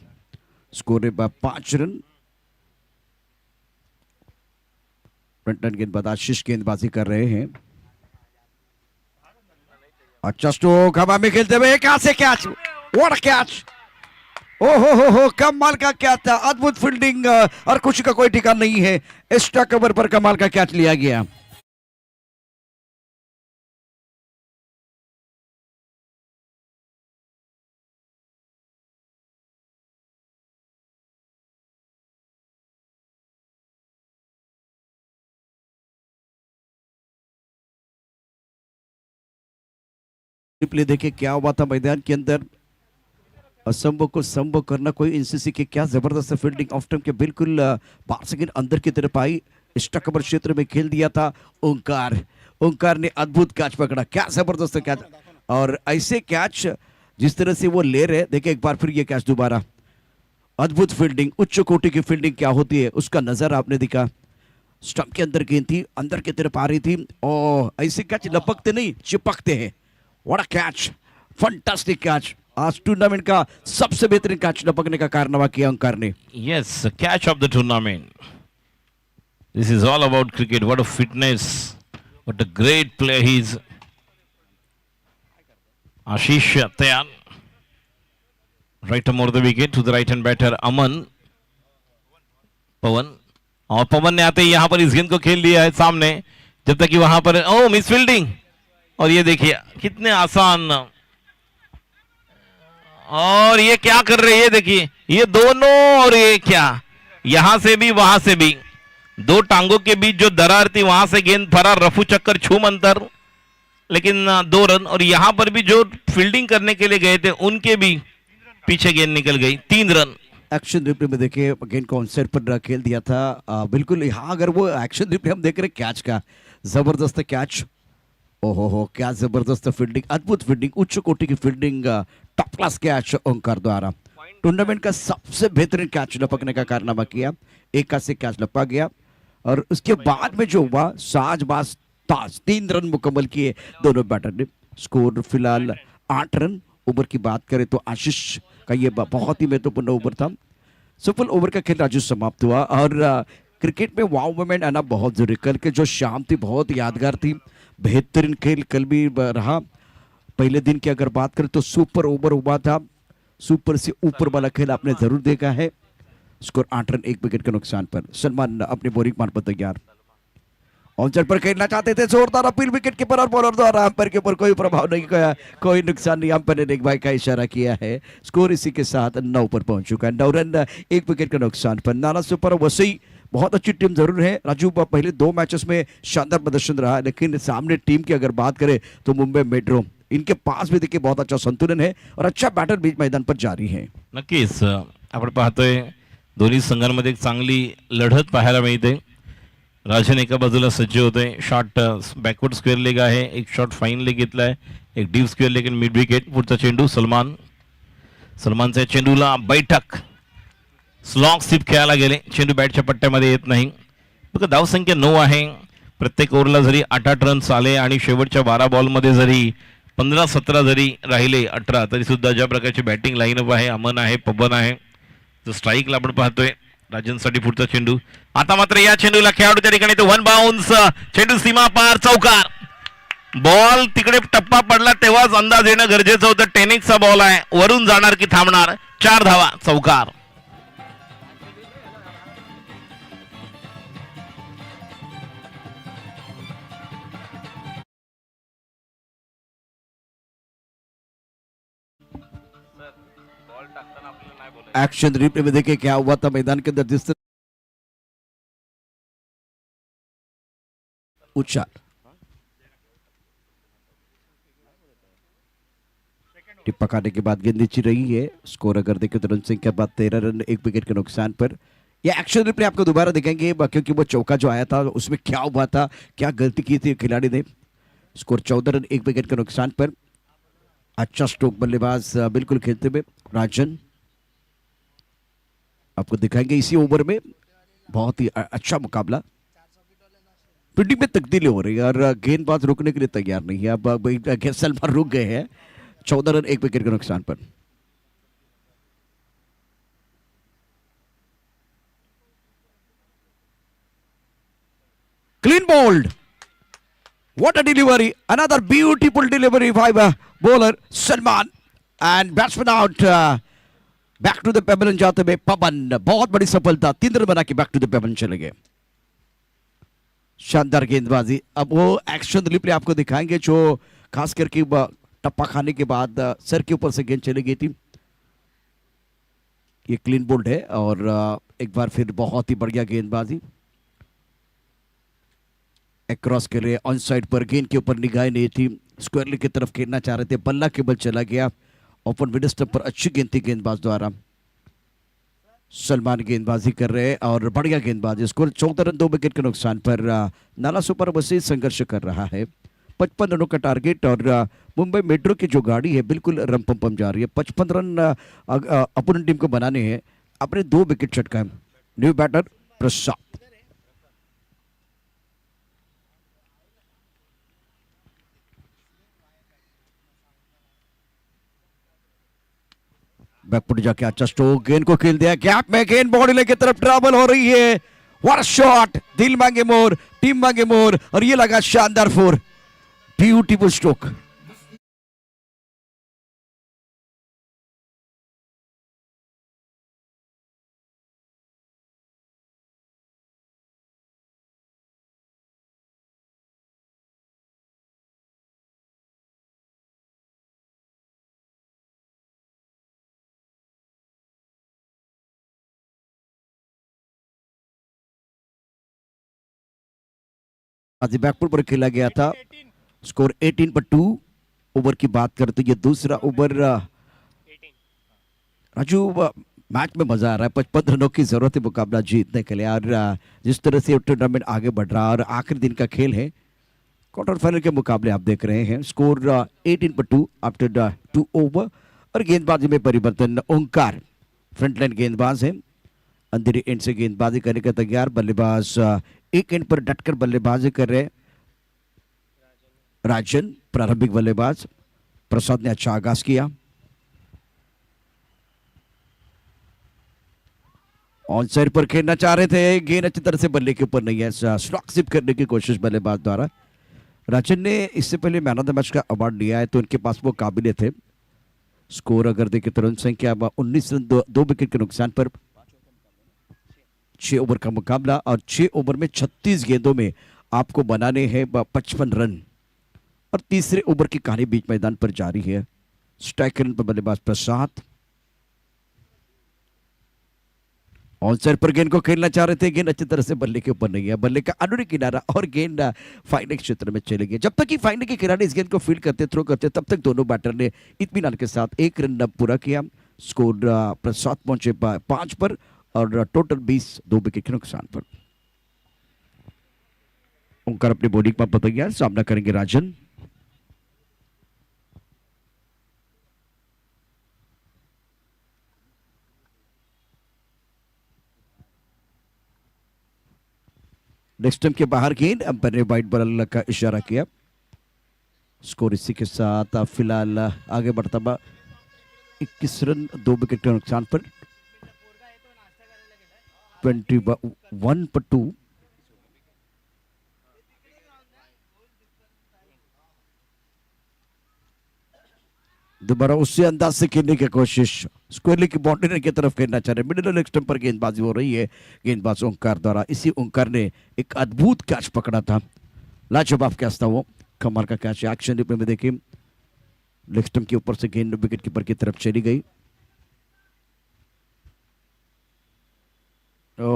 स्कोर है 5 रन। फ्रंटन गेंदबाज आशीष गेंदबाजी कर रहे हैं। अच्छा स्ट्रोक, हवा में खेलते हुए कहां से कैच, व्हाट अ कैच। ओहो कमाल का क्या था, अद्भुत फील्डिंग और खुशी का कोई ठिकाना नहीं है। एक्स्ट्रा कवर पर कमाल का कैच लिया गया। रिप्ले देखे क्या हुआ था मैदान के अंदर। असंभव को संभव करना, कोई एनसीसी के क्या जबरदस्त फील्डिंग ऑफ टाइम के बिल्कुल 12 सेकंड अंदर की तरफ आई, एक्स्ट्रा कवर क्षेत्र में खेल दिया था। ओंकार ने अद्भुत कैच पकड़ा, क्या जबरदस्त कैच। और ऐसे कैच जिस तरह से वो ले रहे, देखिए एक बार फिर ये कैच दोबारा। अद्भुत फील्डिंग, उच्च कोटि की फील्डिंग क्या होती है उसका नजर आपने दिखा। स्टंप के अंदर गेंद थी, अंदर की तरफ आ रही थी। और ऐसे कैच लपकते नहीं, चिपकते हैं। What a catch, fantastic catch. आज टूर्नामेंट का सबसे बेहतरीन कैच लपकने का कारनामा किया ओंकार ने। Yes, catch of the tournament. This is all about cricket. What a fitness, what a great player he is. Ashish तैयार, right arm over the wicket to the right hand batter Aman. पवन, और पवन ने आते ही यहां पर इस गेंद को खेल लिया है सामने, जब तक कि वहां पर मिस फील्डिंग। और ये देखिए कितने आसान, और ये क्या कर रहे हैं, ये देखिए ये दोनों, और ये क्या, यहां से भी वहां से भी, 2 टांगों के बीच जो दरार थी वहां से गेंद फरार, रफू चक्कर छूम अंतर, लेकिन 2 रन। और यहां पर भी जो फील्डिंग करने के लिए गए थे उनके भी पीछे गेंद निकल गई, 3 रन। एक्शन रिप्ले में देखिए गेंद को ऑनसाइड पर खेल दिया था। बिल्कुल यहाँ अगर वो एक्शन रिप्ले हम देख रहे कैच का, जबरदस्त कैच। ओहो क्या जबरदस्त फील्डिंग, अद्भुत फील्डिंग, उच्च कोटि की फील्डिंग, टॉप क्लास कैच ओंकार द्वारा। टूर्नामेंट का सबसे बेहतरीन कैच लपकने का कारनामा किया। 81 से कैच लपका गया और उसके बाद में जो हुआ, साजबाज ताज, 3 रन मुकम्मल किए दोनों बैटर ने। स्कोर फिलहाल 8 रन। ओवर की बात करें तो आशीष का ये बहुत ही महत्वपूर्ण ओवर था। सफल ओवर का खेल राजू समाप्त हुआ और क्रिकेट में वाव मोमेंट आना बहुत जरूरी। कल के जो शाम थी बहुत यादगार थी, बेहतरीन खेल कल भी रहा। पहले दिन की अगर बात करें तो सुपर ओवर हुआ था, सुपर से ऊपर वाला खेल आपने जरूर देखा है। स्कोर 8 रन 1 विकेट के नुकसान पर। सलमान अपने बोरिंग मान पर तैयार, ऑनसाइड पर खेलना चाहते थे, जोरदार अपील विकेट कीपर और बॉलर द्वारा। अंपायर के ऊपर कोई प्रभाव नहीं किया, कोई नुकसान नहीं। अंपायर ने एक भाई का इशारा किया है। स्कोर इसी के साथ 9 पर पहुंच चुका है। 9 रन 1 विकेट के नुकसान पर। नाला सुपर वसी बहुत अच्छी टीम जरूर है राजू, पहले 2 मैचेस में शानदार प्रदर्शन रहा, लेकिन सामने टीम की अगर बात करें तो मुंबई मेट्रो, इनके पास भी देखिए बहुत अच्छा संतुलन है और अच्छा बॅटर बीच मैदान पर जारी है. नक्कीच आपण पाहतोय दोन्ही संघांमध्ये एक चांगली लढत पाहायला मिळते. राजन एका बाजूला सज्ज होते, शॉट बॅकवर्ड स्क्वेअर लेग आहे, एक शॉट फाईन लेग घेतलाय, एक deep square leg mid wicket. पुढचा चेंडू सलमानच्या चेंडूला बैठक स्लॉग स्लिप खेळायला गेले, चेंडू बॅटच्या पट्ट्यामध्ये येत नाही. बघा धावसंख्या 9 आहे. प्रत्येक ओव्हरला जरी 8-8 रन्स आले आणि शेवटच्या 12 बॉलमध्ये जरी 15-17 जरी राहिले 18, तरी सुद्धा ज्या प्रकारची बॅटिंग लाईनअप आहे, अमन आहे, पवन आहे, जो स्ट्राईकला आपण पाहतोय राजनसाठी पुढचा चेंडू. आता मात्र या चेंडूला खेळाडू त्या ठिकाणी तो 1 बाउन्स, चेंडू सीमा पार, चौकार. बॉल तिकडे टप्पा पडला तेव्हाच अंदाज येणं गरजेचं होतं. टेनिसचा बॉल आहे, वरून जाणार की थांबणार. 4 धावा, चौकार. एक्शन रिप्ले में देखिए क्या हुआ था मैदान के अंदर, जिस तरह उच्चार टिप्पा खाने के बाद गेंद नीचे रही है. स्कोर अगर देखें तो रन संख्या बाद 13 रन 1 विकेट के नुकसान पर. यह एक्शन रिप्ले आपको दोबारा दिखाएंगे क्योंकि वो चौका जो आया था उसमें क्या हुआ था, क्या गलती की थी खिलाड़ी ने. स्कोर 14 रन 1 विकेट के नुकसान पर. अच्छा स्ट्रोक बल्लेबाज बिल्कुल खेलते हुए राजन आपको दिखाएंगे इसी ओवर में. बहुत ही अच्छा मुकाबला. फील्डिंग में तब्दीली हो रही है और गेंदबाज रुकने के लिए तैयार नहीं है. अब सलमान रुक गए हैं 14 रन 1 विकेट के नुकसान पर. Clean bowled, what a delivery, another beautiful delivery by bowler Salman and batsman out. Back to the pavilion जाते हुए पवन, बहुत बड़ी सफलता, 3 रन बना के बैक टू द पेबल चले गए. शानदार गेंदबाजी. अब वो एक्शन रिप्ले आपको दिखाएंगे जो खास करके टप्पा खाने के बाद सर के ऊपर से गेंद चली गई थी. ये क्लीन बोल्ड है और एक बार फिर बहुत ही बढ़िया गेंदबाजी. क्रॉस के लिए ऑन साइड पर गेंद के ऊपर निगाह नहीं थी, स्क्वायर लेग की तरफ खेलना चाह रहे थे, बल्ला केबल चला गया. ओपन मिड स्टंप पर अच्छी गेंद थी गेंदबाज द्वारा. सलमान गेंदबाजी कर रहे हैं और बढ़िया गेंदबाजी. स्कोर 14 रन 2 विकेट के नुकसान पर. नाला सुपर वसी संघर्ष कर रहा है. 55 रनों का टारगेट और मुंबई मेट्रो की जो गाड़ी है बिल्कुल रम जा रही है. 55 रन अपोनेंट टीम को बनाने हैं. अपने 2 विकेट चटकाए. न्यू बैटर प्रसाद. बैकफुट जाके अच्छा स्ट्रोक, गेंद को खेल दिया गैप में, गेंद बॉडी लेके तरफ ट्रैवल हो रही है. व्हाट शॉट, दिल मांगे मोर, टीम मांगे मोर और ये लगा शानदार 4. Beautiful stroke. आज बैकफुट पर खेला गया था. स्कोर 18 पर 2. ओवर की बात करते ये दूसरा ओवर. राजू मैच में मजा आ रहा है. 55 रनों की जरूरत है मुकाबला जीतने के लिए और जिस तरह से टूर्नामेंट आगे बढ़ रहा है और आखिरी दिन का खेल है, क्वार्टर फाइनल के मुकाबले आप देख रहे हैं. स्कोर 18 पर 2 आफ्टर 2 ओवर. और गेंदबाजी में परिवर्तन. ओंकार फ्रंटलाइन गेंदबाज है, अंधेरी एंड से गेंदबाजी करने का तैयार. बल्लेबाज एक एंड पर डटकर बल्लेबाजी कर रहे. राजन प्रारंभिक बल्लेबाज. प्रसाद ने अच्छा आगाज किया. ऑन साइड पर खेलना चाह रहे थे, गेंद अच्छी तरह से बल्ले के ऊपर नहीं है. स्लॉग स्लिप करने की कोशिश बल्लेबाज द्वारा. राजन ने इससे पहले मैन ऑफ द मैच का अवार्ड लिया है तो उनके पास वो काबिल थे. स्कोर अगर देखें तो रन संख्या 19 रन 2 विकेट के नुकसान पर. 6 ओवर का मुकाबला और 6 ओवर में 36 गेंदों में आपको बनाने हैं 55 रन. और तीसरे ओवर की कहानी बीच मैदान पर जारी है. स्ट्राइक रन पर बल्लेबाज प्रसाद. ऑन साइड पर गेंद को खेलना चाह रहे थे, गेंद अच्छी तरह से बल्ले के ऊपर नहीं है, बल्ले का अंदरूनी किनारा और गेंद फाइनल क्षेत्र में चली गई। जब तक कि फाइनल के खिलाड़ी इस गेंद को फील्ड करते, थ्रो करते, तब तक दोनों बैटर ने इत्मीनान के साथ 1 रन पूरा किया। स्कोर 7 पहुंचे 5 पर और टोटल 20 2 विकेट के नुकसान पर। ओंकार अपनी बॉलिंग पर तैयार, सामना करेंगे राजन। नेक्स्ट टाइम के बाहर गेंद, अंपायर ने वाइड बॉल का इशारा किया। स्कोर इसी के साथ फिलहाल आगे बढ़ता हुआ 21 रन 2 विकेट के नुकसान पर 21 पर 2। दोबारा उसी अंदाज से खेलने की कोशिश, स्क्वेयरली की बाउंड्री की तरफ खेलना चाह रहे, मिडिल लेग स्टंप पर गेंदबाजी हो रही है। गेंदबाज ओंकार द्वारा, इसी ओंकार ने एक अद्भुत कैच पकड़ा था, लाजवाब कैच था वो, कमाल का कैच। एक्शन रिप्ले में देखिए, लेग स्टंप के ऊपर से गेंद विकेट कीपर की तरफ चली गई।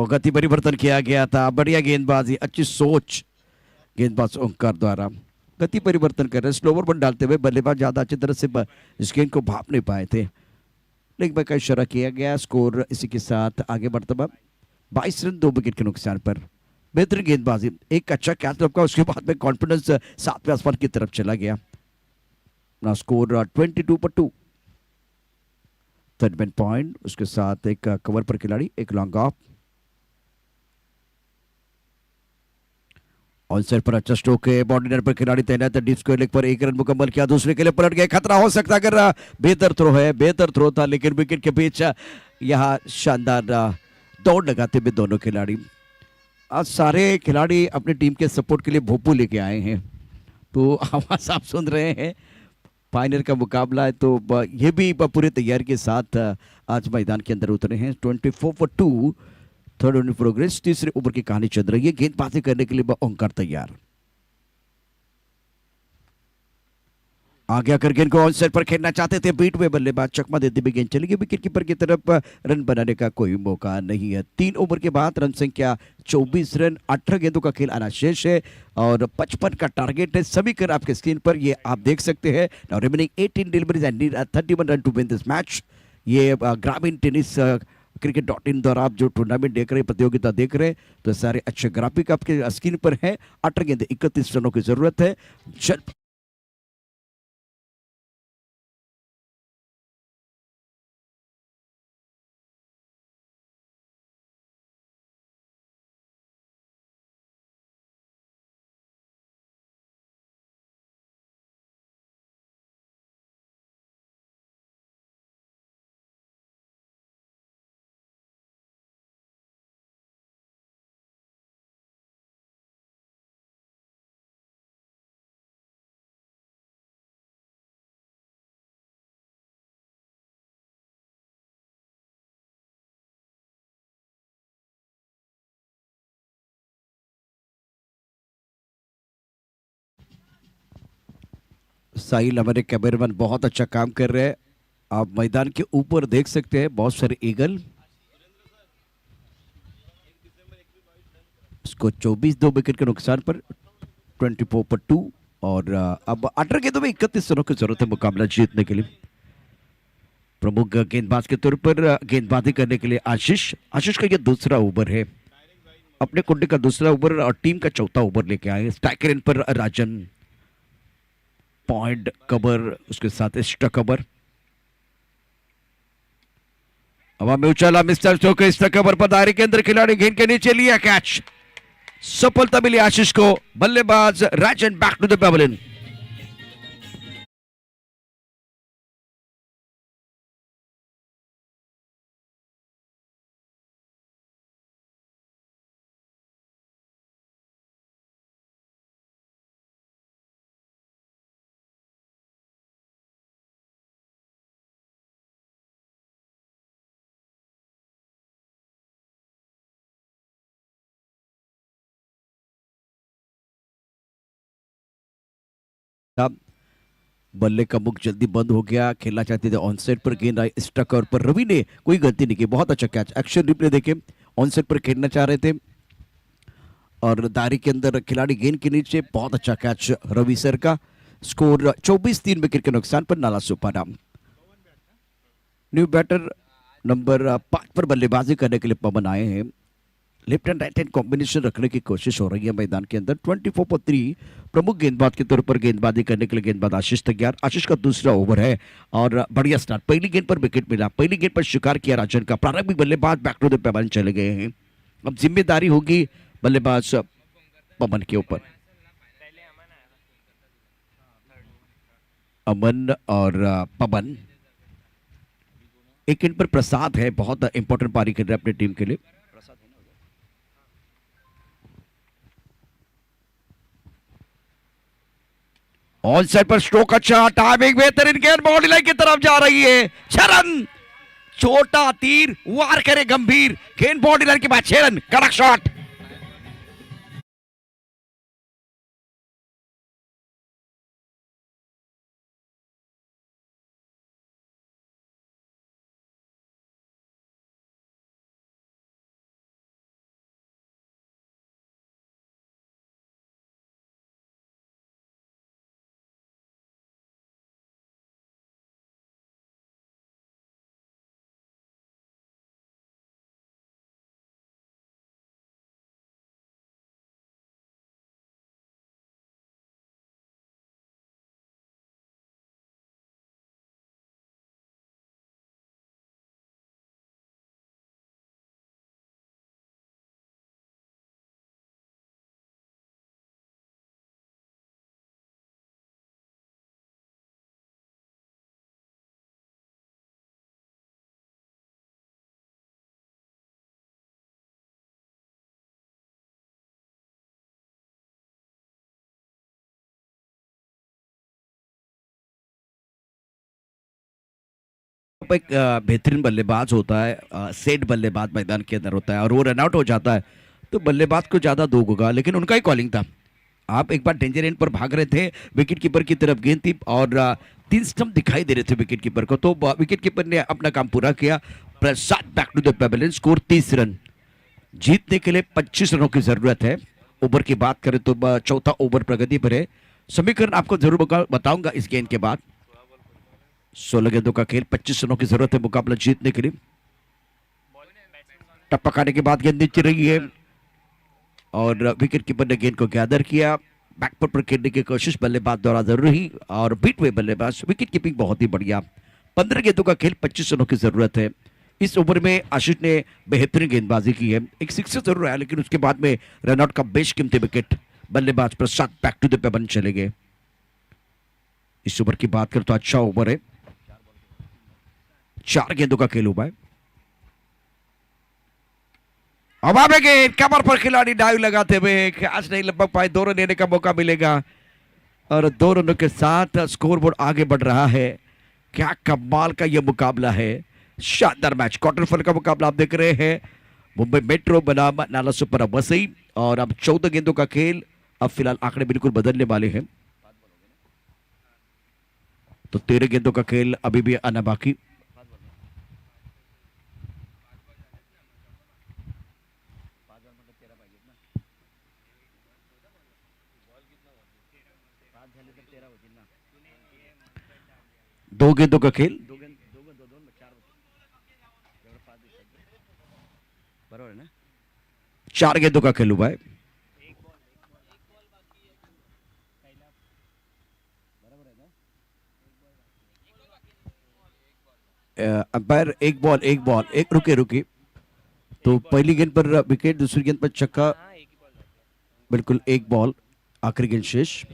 गति परिवर्तन किया गया था, बढ़िया गेंदबाजी, अच्छी सोच गेंदबाज ओंकार द्वारा। गति परिवर्तन कर रहे, स्लोवर बॉल डालते हुए बल्लेबाज ज्यादा अच्छी तरह से इस गेंद को भाप नहीं पाए थे। लेग बाय का इशारा किया गया। स्कोर इसी के साथ आगे बढ़ता हुआ 22 रन 2 विकेट के नुकसान पर। बेहतरीन गेंदबाजी, एक अच्छा कैच लपका, उसके बाद में कॉन्फिडेंस 7वें आसमान की तरफ चला गया। ना स्कोर 22 पर 2। थर्ड मैन पॉइंट, उसके साथ एक कवर पर खिलाड़ी, एक लॉन्ग ऑफ। ऑन साइड पर अच्छा स्ट्रोक है, बाउंड्री पर खिलाड़ी तैनात है, डीप स्क्वायर लेग पर 1 रन मुकम्मल किया, दूसरे के लिए पलट गए, खतरा हो सकता अगर बेहतर थ्रो है, बेहतर थ्रो था, लेकिन विकेट के बीच यहाँ शानदार दौड़ लगाते हुए दोनों खिलाड़ी। आज सारे खिलाड़ी अपनी टीम के सपोर्ट के लिए भोपू लेके आए हैं, तो आवाज आप सुन रहे हैं। फाइनल का मुकाबला है, तो ये भी पूरी तैयारी के साथ आज मैदान के अंदर उतरे हैं। 24 for 2, थर्ड ओवर प्रोग्रेस, तीसरे ओवर की कहानी चल रही है। गेंदबाजी करने के लिए ओंकार तैयार, आगे आकर गेंद को ऑन साइड पर खेलना चाहते थे, बीट में बल्लेबाज चकमा देते हुए गेंद चली गई विकेट कीपर की तरफ। रन बनाने का कोई मौका नहीं है। 3 ओवर के बाद रन संख्या 24 रन, 18 गेंदों का खेल आना शेष है और 55 का टारगेट है। सभी कर आपके स्क्रीन पर ये आप देख सकते हैं। Now remaining 18 deliveries and 31 run to win this match. ये ग्रामीण टेनिस cricket.in द्वारा आप जो टूर्नामेंट देख रहे हैं, प्रतियोगिता देख रहे हैं, तो सारे अच्छे ग्राफिक आपके स्क्रीन पर है। 18 गेंद 31 रनों की जरूरत है। साहिल हमारे कैमरामैन बहुत अच्छा काम कर रहे हैं। आप मैदान के ऊपर देख सकते हैं बहुत सारे ईगल। इसको 24 2 विकेट के नुकसान पर 24 पर 2 और अब 18 गेंदों में 31 रनों की जरूरत है मुकाबला जीतने के लिए। प्रमुख गेंदबाज के तौर पर गेंदबाजी करने के लिए आशीष का यह दूसरा ओवर है, अपने कुंडे का दूसरा ओवर और टीम का चौथा ओवर लेके आए। स्ट्राइकर इन पर राजन, पॉइंट कवर, उसके साथ एक्स्ट्रा कवर। हवा में उछाला मिस्टर स्टोक, एक्स्ट्रा कवर पर दायरे के अंदर खिलाड़ी गेंद के नीचे लिया कैच, सफलता मिली आशीष को। बल्लेबाज राजन बैक टू द पेविलियन। बल्ले का मुख जल्दी बंद हो गया, खेलना चाहते थे ऑन साइड पर, गेंद आई स्ट्रक और पर रवि ने कोई गलती नहीं की, बहुत अच्छा कैच। एक्शन रिप्ले देखे, ऑन साइड पर खेलना चाह रहे थे और दायरे के अंदर खिलाड़ी गेंद के नीचे, बहुत अच्छा कैच रवि सर का। स्कोर 24-3 विकेट के नुकसान पर नाला सुपारा। न्यू बैटर नंबर 5 पर बल्लेबाजी करने के लिए पवन आए हैं। Left and right hand combination रखने की कोशिश हो रही है मैदान के अंदर। 24 प्रमुख गेंदबाज के तौर पर गेंदबाजी करने के लिए गेंदबाज आशीष तैयार। आशीष का दूसरा ओवर है और बढ़िया स्टार्ट, पहली गेंद पर विकेट मिला, पहली गेंद पर शिकार किया राजन का। प्रारंभिक बल्लेबाज बैक टू द पैवन चले गए हैं। अब जिम्मेदारी होगी बल्लेबाज पवन के ऊपर। अमन और पवन, एक गेंद पर प्रसाद है, बहुत इंपॉर्टेंट पारी कर रहे हैं अपनी टीम के लिए। ऑन साइड पर स्ट्रोक अच्छा, टाइमिंग बेहतरीन, गेंद बाउंड्री लाइन की तरफ जा रही है। छरन, छोटा तीर, वार करे गंभीर, गेंद बाउंड्री लाइन के बाद 6 रन, कड़क शॉट। एक बेहतरीन बल्लेबाज होता है, सेट बल्लेबाज मैदान के अंदर होता है और वो रन आउट हो जाता है तो बल्लेबाज को ज्यादा दुख होगा, लेकिन उनका ही कॉलिंग था। आप एक बार डेंजर एंड पर भाग रहे थे, विकेट कीपर की तरफ गेंद थी और 3 स्टंप दिखाई दे रहे थे विकेट कीपर को, तो विकेट कीपर ने अपना काम पूरा किया। Prasad back to the pavilion, score 30 run. जीतने के लिए 25 रनों की जरूरत है। ओवर की बात करें तो चौथा ओवर प्रगति पर है। समीकरण आपको जरूर बताऊंगा इस गेंद के बाद। 16 गेंदों का खेल, 25 रनों की जरूरत है मुकाबला जीतने के लिए। टप्पा खाने के बाद गेंद नीचे रही है और विकेट कीपर ने गेंद को गैदर किया। बैकफुट पर खेलने की कोशिश बल्लेबाज द्वारा जरूरी और बीट हुए बल्लेबाज, विकेट कीपिंग बहुत ही बढ़िया। 15 गेंदों का खेल, 25 रनों की जरूरत है। इस ओवर में आशीष ने बेहतरीन गेंदबाजी की है, एक सिक्सर जरूर आया लेकिन उसके बाद में रनआउट का बेशकीमती विकेट। बल्लेबाज प्रसाद बैक टू द पेवन चले गए। इस ओवर की बात करें तो अच्छा ओवर है, 4 गेंदों का खेल हुआ है। अब आप गेंद कमर पर खिलाड़ी डाइव लगाते हुए कैच नहीं लग पाए, 2 रन लेने का मौका मिलेगा और 2 रनों के साथ स्कोर बोर्ड आगे बढ़ रहा है। क्या कमाल का यह मुकाबला है, शानदार मैच, क्वार्टर फाइनल का मुकाबला आप देख रहे हैं। मुंबई मेट्रो बनाम नाला सुपर वसई और अब 14 गेंदों का खेल। अब फिलहाल आंकड़े बिल्कुल बदलने वाले हैं, तो 13 गेंदों का खेल अभी भी आना बाकी। दो गेंदों का खेल, 4 गेंदों का खेल हुआ है। अंपायर एक बॉल एक रुके तो पहली गेंद पर विकेट, दूसरी गेंद पर छक्का, बिल्कुल एक बॉल, आखिरी गेंद शेष।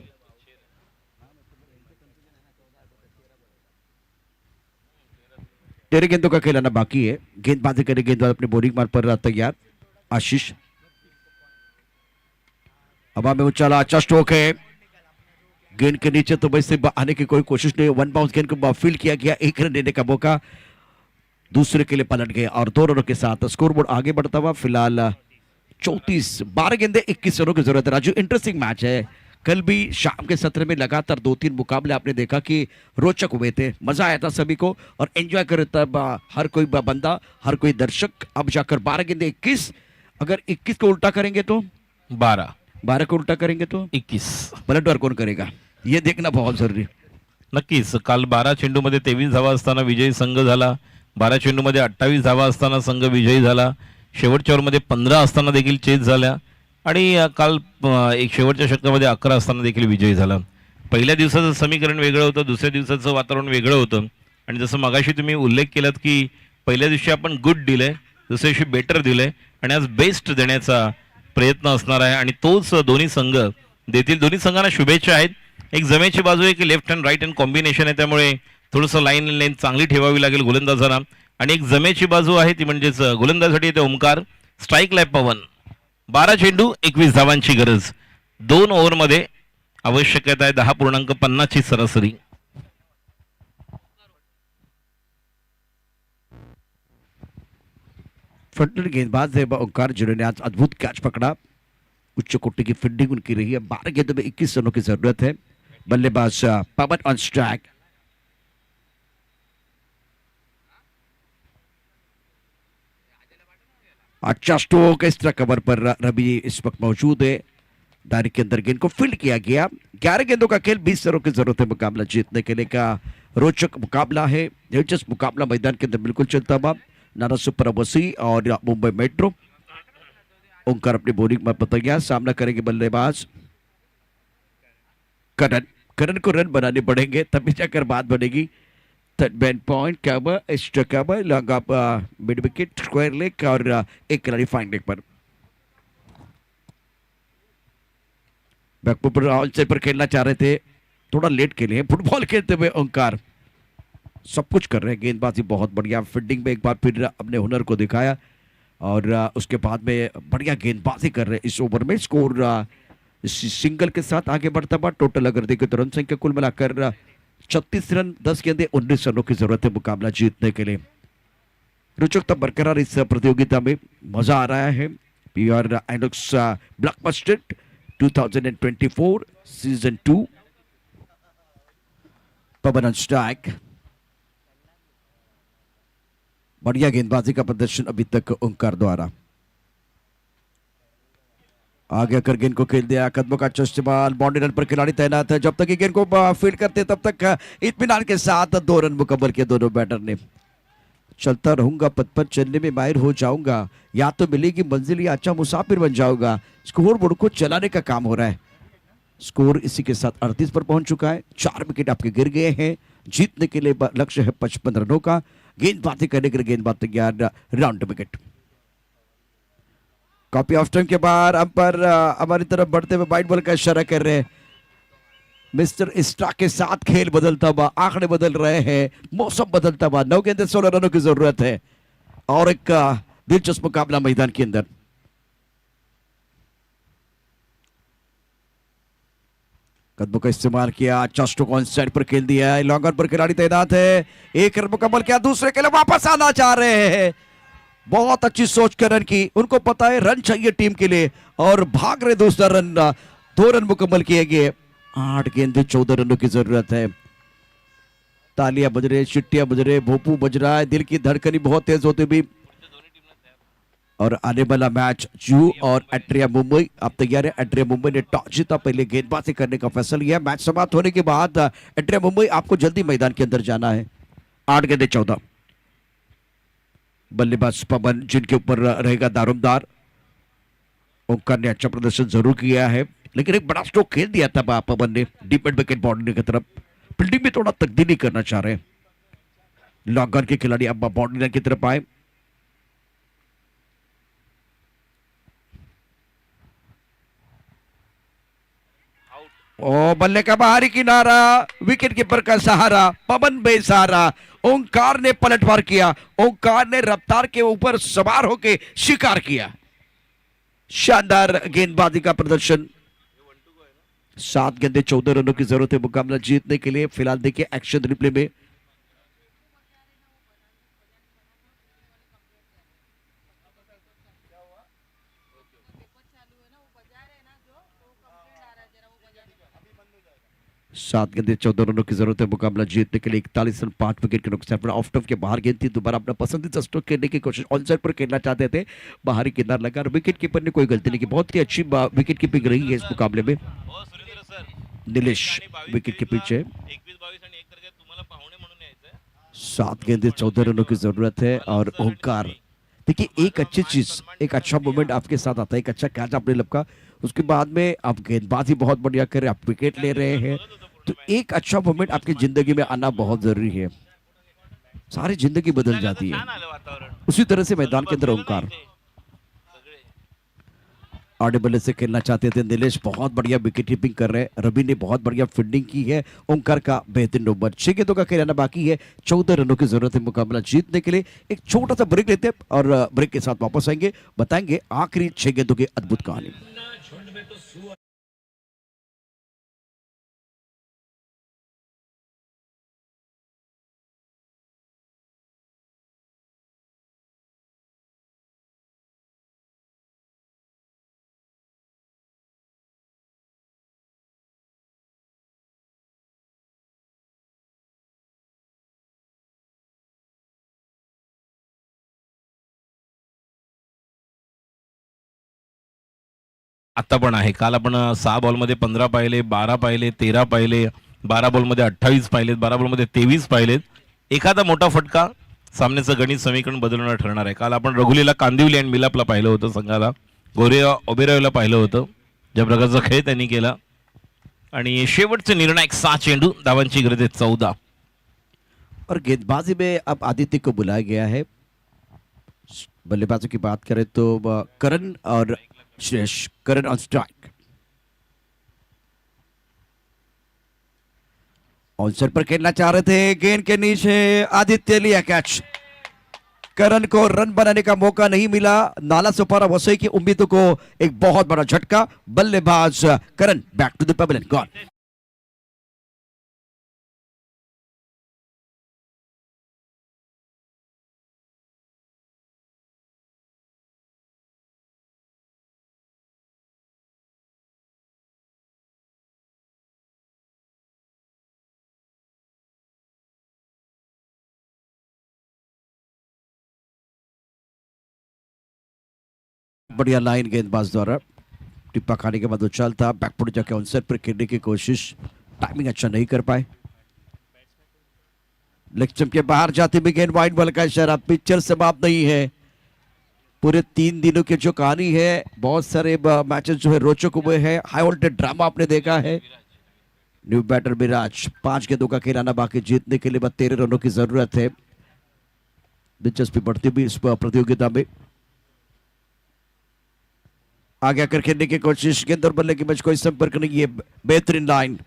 तेरह गेंदों का खेल आना बाकी है। गेंदबाजी करने गेंदबाज अपने बॉलिंग मार्ग पर तैयार आशीष। हवा में उछाला, अच्छा स्ट्रोक है, गेंद के नीचे तो वैसे आने की कोई कोशिश नहीं। 1 बाउंस गेंद को फील्ड किया गया, 1 रन देने का मौका, दूसरे के लिए पलट गए और 2 रनों के साथ स्कोर बोर्ड आगे बढ़ता हुआ। फिलहाल 12 गेंदे 21 रनों की जरूरत है। राजू, इंटरेस्टिंग मैच है, कल भी शाम के सत्र में लगातार 2-3 मुकाबले आपने देखा कि रोचक हुए थे, मजा आया था सभी को और एंजॉय कर रहा था हर कोई बंदा, हर कोई दर्शक। अब जाकर 12 गेंदे 21, अगर 21 को उल्टा करेंगे तो 12 को उल्टा करेंगे तो 21 पलटवार कौन करेगा, ये देखना बहुत जरुरी। नक्कीच काल 12 चेंडूमध्ये 23 धावा असताना विजयी संघ झाला, 12 चेंडूमध्ये 28 धावा असताना संघ विजयी झाला, शेवटच्या ओव्हरमध्ये 15 असताना देखील चेस झाल्या आणि काल एक शेवटच्या षटकामध्ये 11 असताना देखील विजयी झाला. पहिल्या दिवसाचं समीकरण वेगळं होतं, दुसऱ्या दिवसाचं वातावरण वेगळं होतं आणि जसं मगाशी तुम्ही उल्लेख केलात की पहिल्या दिवशी आपण गुड दिलंय, दुसऱ्या दिवशी बेटर दिलंय आणि आज बेस्ट देण्याचा प्रयत्न असणार आहे आणि तोच दोन्ही संघ देतील. दोन्ही संघांना शुभेच्छा आहेत. एक जमेची बाजू आहे की left hand right hand combination आहे, त्यामुळे थोडंसं लाईन चांगली ठेवावी लागेल गोलंदाजांना आणि एक जमेची बाजू आहे ती म्हणजेच गोलंदाजासाठी येते ओमकार. स्ट्राईकला पवन. 12 चेंडू 21 धावांची गरज. 2 ओव्हरमध्ये आवश्यकता आहे 10.50 ची सरासरी. फ्रंटल गेंदबाज है ओंकार, जिन्होंने आज अद्भुत कैच पकड़ा, उच्च कोटि की फील्डिंग उनकी रही है। 12 गेंदों में 21 रनों की जरूरत है। बल्लेबाज पवन ऑन स्ट्राइक। अच्छा स्ट्रोक, इस तरह कवर पर रवि इस वक्त मौजूद है। दायरे के अंदर गेंद को फील्ड किया गया। 11 गेंदों का खेल, 20 रनों की जरूरत है मुकाबला जीतने के लिए। का रोचक मुकाबला है, दिलचस्प मुकाबला मैदान के अंदर बिल्कुल चलता हुआ। नाना सुपर वसी और मुंबई मेट्रो। ओंकार अपनी बॉलिंग में बताया, सामना करेंगे बल्लेबाज करण। करण को रन बनाने पड़ेंगे तभी जाकर बात बनेगी। Ban point cover, extra cover, long up, mid wicket, square leg और एक खिलाड़ी फाइन लेग पर। बैकपुट ऑल साइड पर खेलना चाह रहे थे, थोड़ा लेट खेले हैं। फुटबॉल खेलते हुए ओंकार सब कुछ कर रहे हैं। गेंदबाजी बहुत बढ़िया, फील्डिंग में एक बार फिर अपने हुनर को दिखाया और उसके बाद में बढ़िया गेंदबाजी कर रहे हैं इस ओवर में। स्कोर सिंगल के साथ आगे बढ़ता हुआ। टोटल अगर देखें तो रन संख्या कुल मिलाकर 36 रन, 10 गेंदे, 19 रनों की जरूरत है मुकाबला जीतने के लिए। रोचकता बरकरार इस प्रतियोगिता में, मजा आ रहा है। PR INOX blockbuster 2024 season 2। Pawan on strike. बढ़िया गेंदबाजी का प्रदर्शन अभी तक ओंकार द्वारा। आगे आकर गेंद को खेल दिया, कदमों का अच्छा इस्तेमाल। बाउंड्री रन पर खिलाड़ी तैनात है। जब तक ये गेंद को फील्ड करते तब तक इत्मीनान के साथ 2 रन मुकम्मल किए दोनों बैटर ने। चलता रहूंगा, पद पर चलने में माहिर हो जाऊंगा, या तो मिलेगी मंजिल या अच्छा मुसाफिर बन जाऊंगा। स्कोर बोर्ड को चलाने का काम हो रहा है। स्कोर इसी के साथ 38 पर पहुंच चुका है। 4 विकेट आपके गिर गए हैं। जीतने के लिए लक्ष्य है 55 रनों का। गेंदबाजी करने के लिए गेंदबाज तैयार, round wicket. Copy of time के बाद अंपायर हमारी तरफ बढ़ते हुए वाइड बॉल का इशारा कर रहे हैं। मिस्टर स्टार के साथ खेल बदलता हुआ, आंकड़े बदल रहे हैं, मौसम बदलता हुआ। 9 गेंदे 16 रनों की जरूरत है और एक दिलचस्प मुकाबला मैदान के अंदर। कदमों का इस्तेमाल किया, चस्टो को साइड पर खेल दिया है। लॉन्ग ऑन पर खिलाड़ी तैनात है। 1 रन मुकम्मल किया, दूसरे के लिए वापस आना चाह रहे हैं। बहुत अच्छी सोच कर रन की, उनको पता है रन चाहिए टीम के लिए और भाग रहे दूसरा रन। 2 रन मुकम्मल किए गए। 8 गेंदे 14 रनों की जरूरत है। तालियां बज रहे, चिट्टियां बज रहे, भोपू बज रहा है, दिल की धड़कनी बहुत तेज होती भी। और आने वाला मैच जू और एट्रिया मुंबई, आप तैयार है? एट्रिया मुंबई ने टॉस जीता, पहले गेंदबाजी करने का फैसला लिया। मैच समाप्त होने के बाद एट्रिया मुंबई आपको जल्दी मैदान के अंदर जाना है। 8 गेंदे 14। बल्लेबाज पवन, जिनके ऊपर रहेगा दारोमदार। ओंकार ने अच्छा प्रदर्शन जरूर किया है, लेकिन एक बड़ा स्ट्रोक खेल दिया था पवन ने डीप एंड विकेट बाउंड्री की तरफ। फील्डिंग में थोड़ा तब्दीली करना चाह रहे हैं। लॉन्ग ऑन के खिलाड़ी अब बाउंड्री की तरफ आए। ओ बल्ले का बाहरी किनारा, विकेट कीपर का सहारा, पवन बेसहारा। ओंकार ने पलटवार किया, ओंकार ने रफ्तार के ऊपर सवार होकर शिकार किया। शानदार गेंदबाजी का प्रदर्शन। 7 गेंदे 14 रनों की जरूरत है मुकाबला जीतने के लिए। फिलहाल देखिए एक्शन रिप्ले में 7 गेंदें 14 रनों की जरूरत है मुकाबला जीतने के लिए। 41 रन 5 विकेट के नुकसान पर ऑफ टॉप के बाहर गेंद थी। दोबारा अपना पसंदीदा स्ट्रोक खेलने की कोशिश, ऑन साइड पर खेलना चाहते थे, बाहरी किनार लगा और विकेट कीपर ने कोई गलती नहीं की। बहुत ही अच्छी विकेट कीपिंग रही है इस मुकाबले में। नीलेश विकेट के पीछे। 7 गेंदें 14 रनों की जरूरत है और ओंकार, देखिए एक अच्छी चीज, एक अच्छा मोमेंट आपके साथ आता है, एक अच्छा कैच आपने लपका, उसके बाद में आप गेंदबाजी बहुत बढ़िया कर रहे हैं, आप विकेट ले रहे हैं, तो एक अच्छा मोमेंट आपकी जिंदगी में आना बहुत जरूरी है, सारी जिंदगी बदल जाती है। उसी तरह से मैदान के अंदर ओंकार आड़े बल्ले से खेलना चाहते थे। नीलेश बहुत बढ़िया विकेट कीपिंग कर रहे हैं। रवि ने बहुत बढ़िया फील्डिंग की है। ओंकार का बेहतरीन ओवर। 6 गेंदों का खेलना बाकी है। 14 रनों की जरूरत है मुकाबला जीतने के लिए। एक छोटा सा ब्रेक लेते हैं और ब्रेक के साथ वापस आएंगे, बताएंगे आखिरी 6 गेंदों की अद्भुत कहानी। आता पण आहे. काल आपण 6 बॉलमध्ये 15 पाहिले, 12 पाहिले, 13 पाहिले, 12 बॉलमध्ये 28 पाहिलेत, 12 बॉलमध्ये 23 पाहिलेत. एखादा मोठा फटका सामन्याचं गणित समीकरण बदलणार ठरणार आहे. काल आपण रघुलीला कांदिवली आणि मिलापला पाहिलं होतं संघाला, गोरेया ओबेरॉयला पाहिलं होतं, ज्या प्रकारचा खेळ त्यांनी केला. आणि शेवटचे निर्णायक 6 चेंडू, धावांची गरज आहे 14. और गेंदबाजी में अब आदित्य को बुलाया गया है। बल्लेबाजों की बात करें तो करण और श्रेयस। करण ऑन स्ट्राइक, ऑनसर पर खेलना चाह रहे थे, गेंद के नीचे आदित्य लिया कैच। करण को रन बनाने का मौका नहीं मिला। नाला सुपारा वसई की उम्मीदों को एक बहुत बड़ा झटका। बल्लेबाज Karan back to the pavilion, gone. बढ़िया लाइन गेंदबाज द्वारा, टिप्पा खाने के बाद उछाल था, बैकफुट जाके ऑनसेट पर खेलने की कोशिश, टाइमिंग अच्छा नहीं कर पाए। लेग स्टंप के बाहर जाते भी गेंद वाइड बॉल का इशारा। पिक्चर समाप्त नहीं है। पूरे 3 दिनों की जो कहानी है, बहुत सारे मैचेस जो है रोचक हुए हैं, हाई वोल्टेज ड्रामा आपने देखा है। न्यू बैटर विराज, 5 गेंदों का खेलाना बाकी, जीतने के लिए 13 रनों की जरूरत है। दिलचस्पी बढ़ती भी इस प्रतियोगिता में। आगे आकर खेलने की कोशिश, गेंद और बल्ले के बीच कोई संपर्क नहीं है। बेहतरीन लाइन,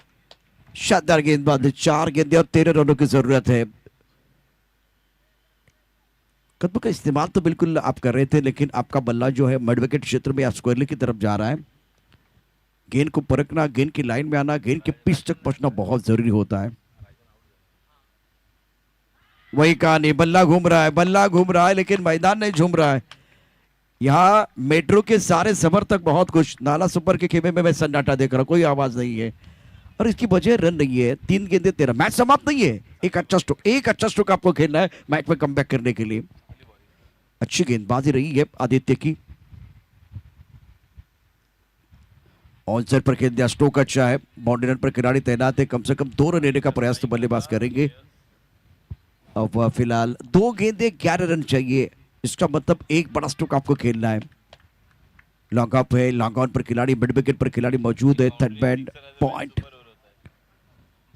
शानदार गेंदबाजी। 4 गेंदें और 13 रनों की जरूरत है। कदमों का इस्तेमाल तो बिल्कुल आप कर रहे थे, लेकिन आपका बल्ला जो है मिड विकेट क्षेत्र में आप स्क्वायरली की तरफ जा रहा है। गेंद को परखना, गेंद की लाइन में आना, गेंद के पिच तक पहुंचना बहुत जरूरी होता है। वही कहानी, बल्ला घूम रहा है, बल्ला घूम रहा है, लेकिन मैदान नहीं झूम रहा है। यहाँ मेट्रो के सारे समर्थक बहुत खुश। नाला सुपर के खेमे में मैं सन्नाटा देख रहा हूं, कोई आवाज नहीं है और इसकी वजह रन नहीं है। 3 गेंदें 13, मैच समाप्त नहीं है। एक अच्छा स्ट्रोक आपको खेलना है मैच में कमबैक करने के लिए। अच्छी गेंदबाजी रही है आदित्य की। ऑनसाइड पर खेल दिया, स्ट्रोक अच्छा है। बाउंड्री रन पर खिलाड़ी तैनात है, कम से कम 2 रन लेने का प्रयास तो बल्लेबाज करेंगे। अब फिलहाल 2 गेंदें 11 रन चाहिए, इसका मतलब एक बड़ा स्ट्रोक आपको खेलना है। लॉन्ग अप है, लॉन्ग ऑन पर खिलाड़ी, मिड विकेट पर खिलाड़ी मौजूद है। थर्ड बैंड पॉइंट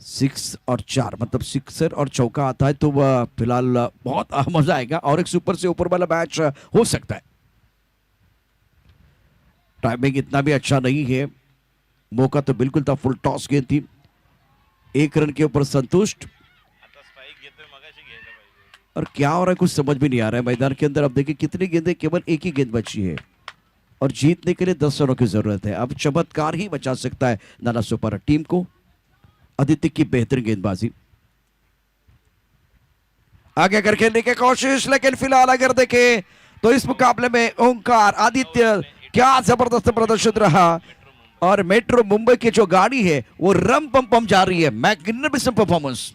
6 और 4, मतलब सिक्सर और चौका आता है तो वह फिलहाल बहुत मजा आएगा और एक सुपर से ऊपर वाला मैच हो सकता है। टाइमिंग इतना भी अच्छा नहीं है, मौका तो बिल्कुल था, फुल टॉस गेंद थी। 1 रन के ऊपर संतुष्ट। और क्या हो रहा है कुछ समझ भी नहीं आ रहा है मैदान के अंदर। अब देखिए कितनी गेंदें, केवल एक ही गेंद बची है और जीतने के लिए 10 रनों की जरूरत है। अब चमत्कार ही बचा सकता है नाला सुपर टीम को। आदित्य की बेहतरीन गेंदबाजी, आगे कर खेलने की कोशिश, लेकिन फिलहाल अगर देखें तो इस मुकाबले में ओंकार, आदित्य, क्या जबरदस्त प्रदर्शन रहा। और मेट्रो मुंबई की जो गाड़ी है वो रम पम पम जा रही है, मैग्निफिसेंट परफॉर्मेंस।